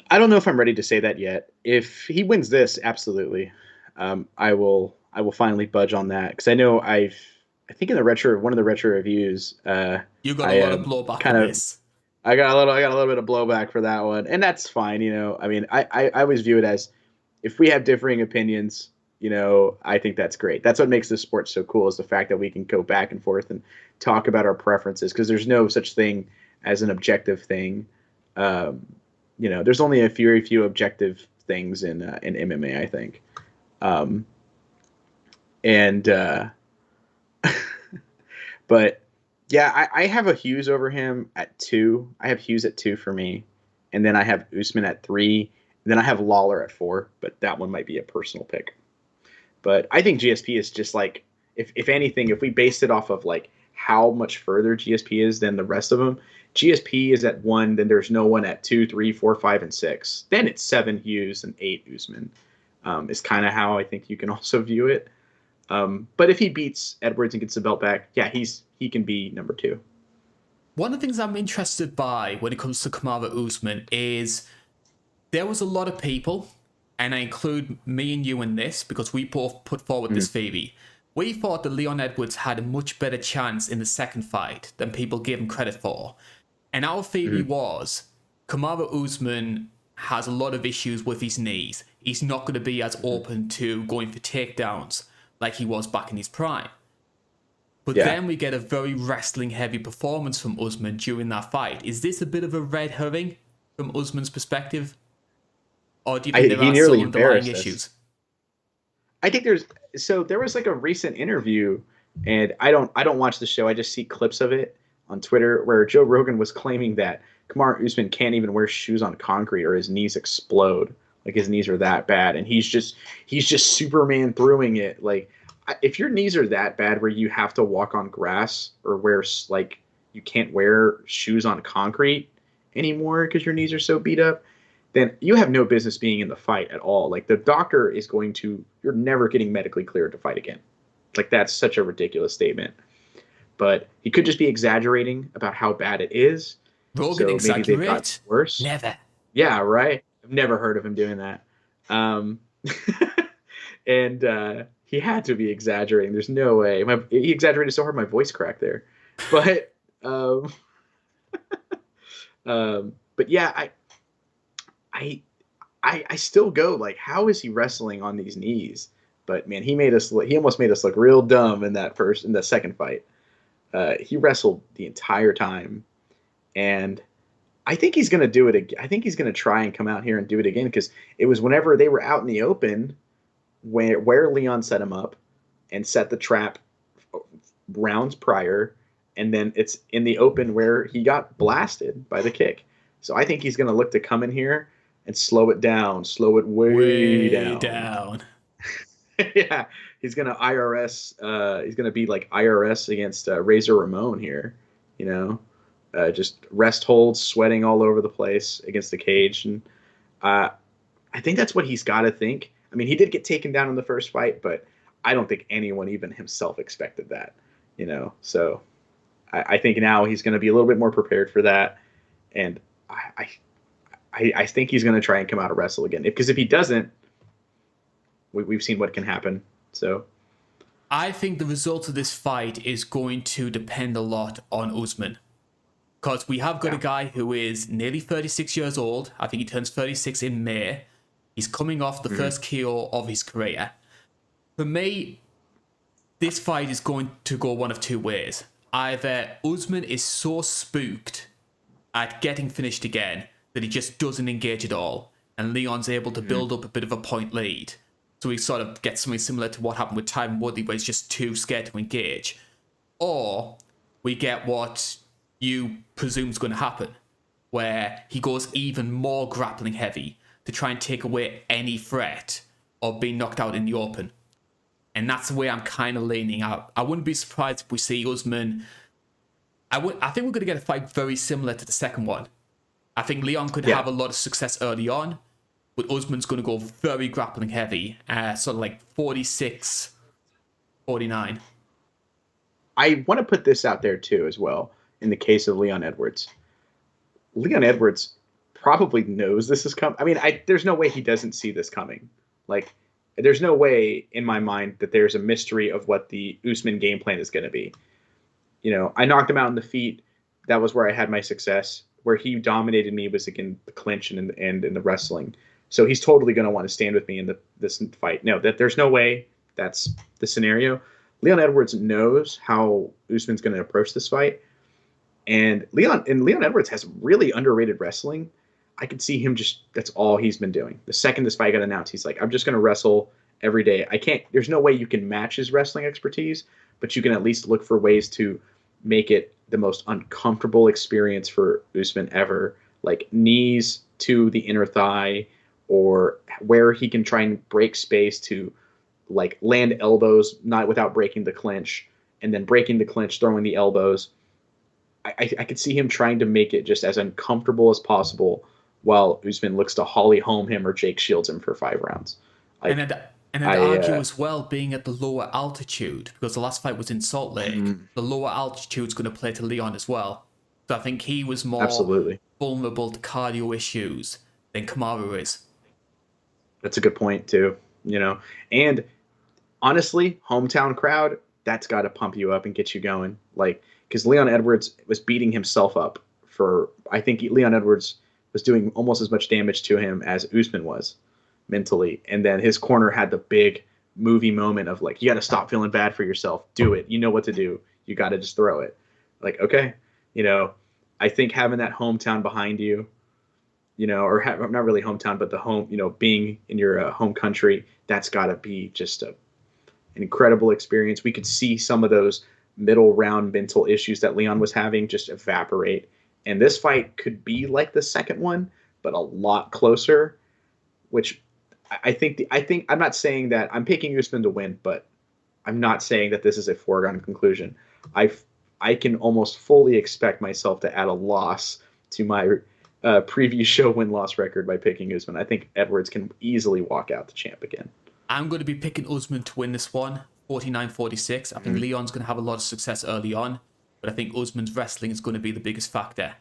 I don't know if I'm ready to say that yet. If he wins this, absolutely, I will finally budge on that, because I know I think in one of the retro reviews, You got a lot of blowback on this. I got a little bit of blowback for that one, and that's fine. I mean, I always view it as, if we have differing opinions, I think that's great. That's what makes this sport so cool, is the fact that we can go back and forth and talk about our preferences, because there's no such thing as an objective thing. There's only a very few objective things in MMA, I think. But yeah, I have a Hughes over him at 2. I have Hughes at 2 for me, and then I have Usman at 3. And then I have Lawler at 4, but that one might be a personal pick. But I think GSP is just like, if anything, if we based it off of like how much further GSP is than the rest of them, GSP is at 1, then there's no one at 2, 3, 4, 5, and 6. Then it's 7 Hughes and 8 Usman. Is kind of how I think you can also view it. But if he beats Edwards and gets the belt back, yeah, he can be number 2. One of the things I'm interested by when it comes to Kamaru Usman is there was a lot of people, and I include me and you in this because we both put forward this theory. We thought that Leon Edwards had a much better chance in the second fight than people gave him credit for. And our theory was Kamaru Usman has a lot of issues with his knees. He's not going to be as open to going for takedowns like he was back in his prime. But then we get a very wrestling-heavy performance from Usman during that fight. Is this a bit of a red herring from Usman's perspective? Or do you think there are some underlying issues? I think there was like a recent interview, and I don't watch the show. I just see clips of it on Twitter, where Joe Rogan was claiming that Kamaru Usman can't even wear shoes on concrete or his knees explode. Like, his knees are that bad, and he's just Superman throwing it. Like, if your knees are that bad where you have to walk on grass or you can't wear shoes on concrete anymore because your knees are so beat up, then you have no business being in the fight at all. Like, the doctor you're never getting medically cleared to fight again. Like, that's such a ridiculous statement. But he could just be exaggerating about how bad it is. Rogan so exaggerate? Maybe they've got worse. Never. Yeah, right. I've never heard of him doing that. And he had to be exaggerating. There's no way. He exaggerated so hard my voice cracked there. But but yeah, I still go, like, how is he wrestling on these knees? But man, he almost made us look real dumb in the second fight. He wrestled the entire time, and I think he's going to do it again. I think he's going to try and come out here and do it again, because it was whenever they were out in the open where Leon set him up and set the trap rounds prior, and then it's in the open where he got blasted by the kick. So I think he's going to look to come in here and slow it way down. Yeah, he's going to IRS. He's going to be like IRS against Razor Ramon here, just rest holds, sweating all over the place against the cage. And I think that's what he's got to think. I mean, he did get taken down in the first fight, but I don't think anyone, even himself, expected that, So I think now he's going to be a little bit more prepared for that. And I think he's going to try and come out and wrestle again. Because if he doesn't, we've seen what can happen. So I think the result of this fight is going to depend a lot on Usman. Because we have got a guy who is nearly 36 years old. I think he turns 36 in May. He's coming off the first KO of his career. For me, this fight is going to go one of two ways. Either Usman is so spooked at getting finished again that he just doesn't engage at all, and Leon's able to build up a bit of a point lead. So we sort of get something similar to what happened with Tyron Woodley, where he's just too scared to engage. Or we get what you presume is going to happen, where he goes even more grappling heavy, to try and take away any threat of being knocked out in the open. And that's the way I'm kind of leaning out. I wouldn't be surprised if we see Usman. I think we're going to get a fight very similar to the second one. I think Leon could have a lot of success early on, but Usman's going to go very grappling heavy, sort of like 46, 49. I want to put this out there too, as well, in the case of Leon Edwards. Leon Edwards probably knows this is coming. I mean, there's no way he doesn't see this coming. Like, there's no way in my mind that there's a mystery of what the Usman game plan is going to be. You know, I knocked him out in the feet. That was where I had my success. Where he dominated me was again the clinch and in the wrestling. So he's totally going to want to stand with me in this fight. No, there's no way that's the scenario. Leon Edwards knows how Usman's going to approach this fight. And Leon Edwards has really underrated wrestling. I could see him that's all he's been doing. The second this fight got announced, he's like, I'm just going to wrestle every day. There's no way you can match his wrestling expertise, but you can at least look for ways to make it the most uncomfortable experience for Usman ever. Like knees to the inner thigh, or where he can try and break space to like land elbows, not without breaking the clinch, and then breaking the clinch, throwing the elbows. I could see him trying to make it just as uncomfortable as possible while Usman looks to Holly Holm him or Jake Shields him for 5 rounds. And I'd argue as well, being at the lower altitude, because the last fight was in Salt Lake, the lower altitude's going to play to Leon as well. So I think he was more vulnerable to cardio issues than Kamaru is. That's a good point too, you know. And honestly, hometown crowd, that's got to pump you up and get you going. Like, because Leon Edwards was beating himself up I think Leon Edwards was doing almost as much damage to him as Usman was mentally. And then his corner had the big movie moment of like, you got to stop feeling bad for yourself. Do it. You know what to do. You got to just throw it. Like, okay. You know, I think having that hometown behind you, you know, or not really hometown, but the home, you know, being in your home country, that's got to be just an incredible experience. We could see some of those middle round mental issues that Leon was having just evaporate. And this fight could be like the second one, but a lot closer, which I think I'm not saying that I'm picking Usman to win, but I'm not saying that this is a foregone conclusion. I can almost fully expect myself to add a loss to my preview show win-loss record by picking Usman. I think Edwards can easily walk out the champ again. I'm going to be picking Usman to win this one, 49-46. I think Leon's going to have a lot of success early on, but I think Usman's wrestling is going to be the biggest factor.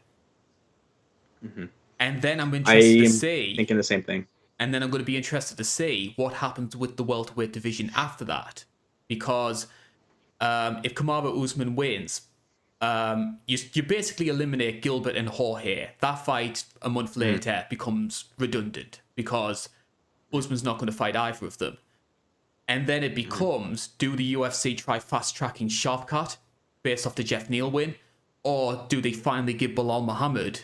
And then I'm interested to see... thinking the same thing. And then I'm going to be interested to see what happens with the welterweight division after that. Because if Kamaru Usman wins, you basically eliminate Gilbert and Jorge. That fight a month later becomes redundant because Usman's not going to fight either of them. And then it becomes, do the UFC try fast-tracking Sharpcut based off the Jeff Neal win? Or do they finally give Bilal Muhammad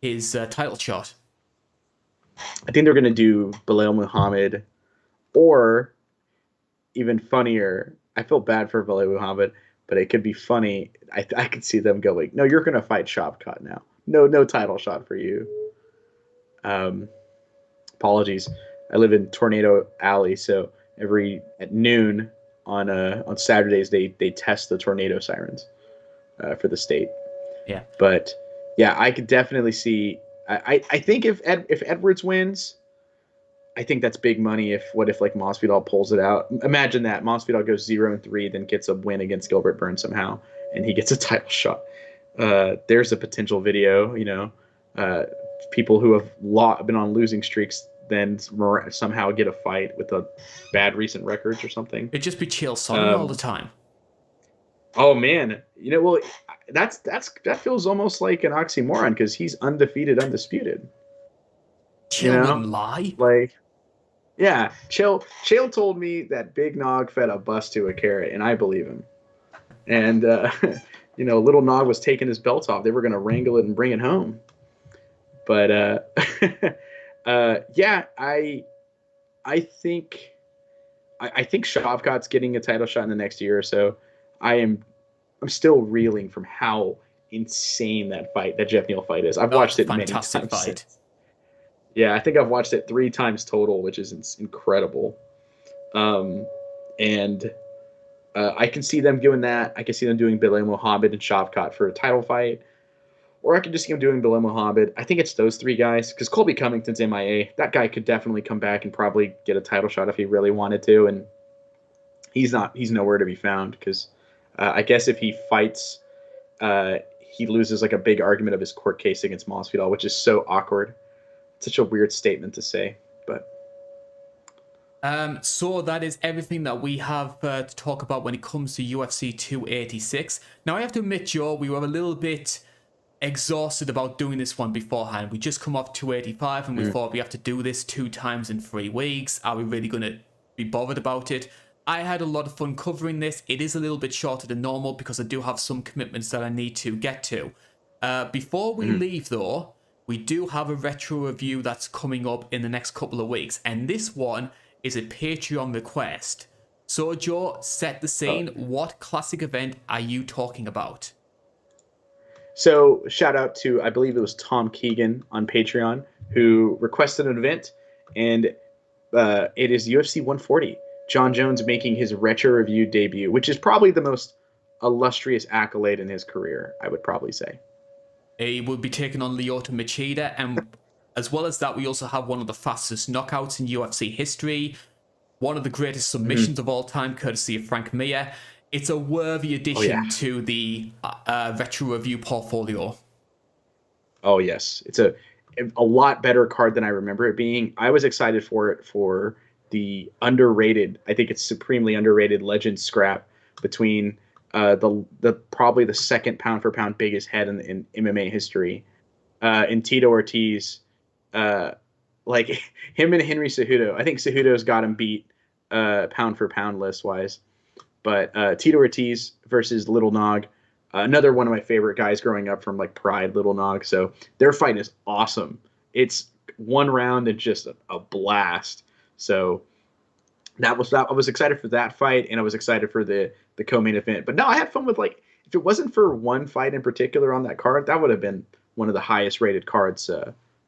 his title shot? I think they're going to do Bilal Muhammad, or even funnier, I feel bad for Bilal Muhammad, but it could be funny. I could see them going, no, you're going to fight Shavkat now. No title shot for you. Apologies. I live in Tornado Alley, so at noon on Saturdays they test the tornado sirens for the state. Yeah. But yeah, I could definitely see. I think if Edwards wins, I think that's big money. If like Masvidal pulls it out, imagine that Masvidal goes 0-3, then gets a win against Gilbert Burns somehow, and he gets a title shot. There's a potential video. You know, people who have been on losing streaks then somehow get a fight with a bad recent records or something. It'd just be Chael Sonnen all the time. Oh man, you know, well, that feels almost like an oxymoron because he's undefeated, undisputed. Chael wouldn't lie. Like, yeah, Chael told me that Big Nog fed a bus to a carrot, and I believe him. And you know, Little Nog was taking his belt off. They were going to wrangle it and bring it home. But yeah, I think Shavkat's getting a title shot in the next year or so. I'm still reeling from how insane that Jeff Neal fight is. I've watched it many times. Fantastic fight. Yeah, I think I've watched it 3 times total, which is incredible. Um, and I can see them doing that. I can see them doing Bilal Muhammad and Shavkat for a title fight. Or I could just see him doing Bilal Muhammad. I think it's those 3 guys because Colby Covington's MIA. That guy could definitely come back and probably get a title shot if he really wanted to. And he's not. He's nowhere to be found because I guess if he fights, he loses like a big argument of his court case against Masvidal, which is so awkward. Such a weird statement to say, but so that is everything that we have to talk about when it comes to UFC 286. Now, I have to admit, Joe, we were a little bit exhausted about doing this one beforehand. We just come off 285 and we thought we have to do this 2 times in 3 weeks. Are we really going to be bothered about it? I had a lot of fun covering this. It is a little bit shorter than normal because I do have some commitments that I need to get to. Before we leave, though, we do have a retro review that's coming up in the next couple of weeks, and this one is a Patreon request. So, Joe, set the scene. What classic event are you talking about? So shout out to, I believe it was Tom Keegan on Patreon who requested an event, and it is UFC 140. John Jones making his retro review debut, which is probably the most illustrious accolade in his career, I would probably say. He will be taking on Lyoto Machida, and as well as that, we also have one of the fastest knockouts in UFC history, one of the greatest submissions of all time, courtesy of Frank Mir. It's a worthy addition to the retro review portfolio. Oh yes, it's a lot better card than I remember it being. I was excited for it for the underrated. I think it's supremely underrated Legend scrap between the probably the second pound for pound biggest head in MMA history, in Tito Ortiz, like him and Henry Cejudo. I think Cejudo's got him beat pound for pound list wise. But Tito Ortiz versus Little Nog, another one of my favorite guys growing up from like Pride, Little Nog. So their fight is awesome. It's 1 round and just a blast. So that was that. I was excited for that fight, and I was excited for the co-main event. But no, I had fun with, like, if it wasn't for one fight in particular on that card, that would have been one of the highest rated cards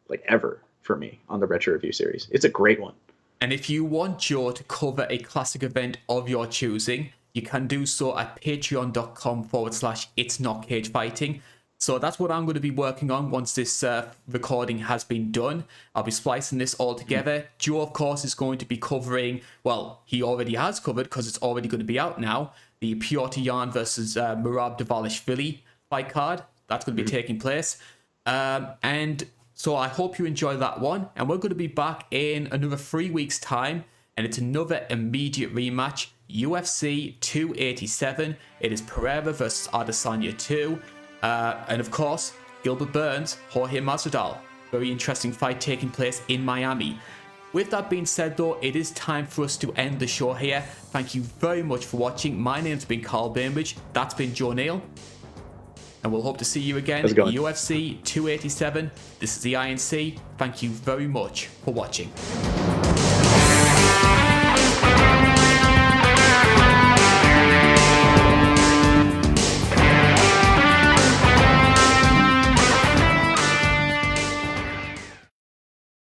like ever for me on the Retro Review series. It's a great one. And if you want Joe to cover a classic event of your choosing, you can do so at patreon.com/It's Not Cagefighting. So that's what I'm going to be working on once this recording has been done. I'll be splicing this all together. Joe, of course, is going to be covering, well, he already has covered because it's already going to be out now, the Piotr Jan versus Merab Dvalishvili fight card. That's going to be taking place. And so I hope you enjoy that one. And we're going to be back in another 3 weeks' time. And it's another immediate rematch. UFC 287. It is Pereira versus Adesanya 2. And of course, Gilbert Burns, Jorge Masvidal. Very interesting fight taking place in Miami. With that being said, though, it is time for us to end the show here. Thank you very much for watching. My name's been Karl Bainbridge. That's been Joe Neal. And we'll hope to see you again in UFC 287. This is the INC. Thank you very much for watching.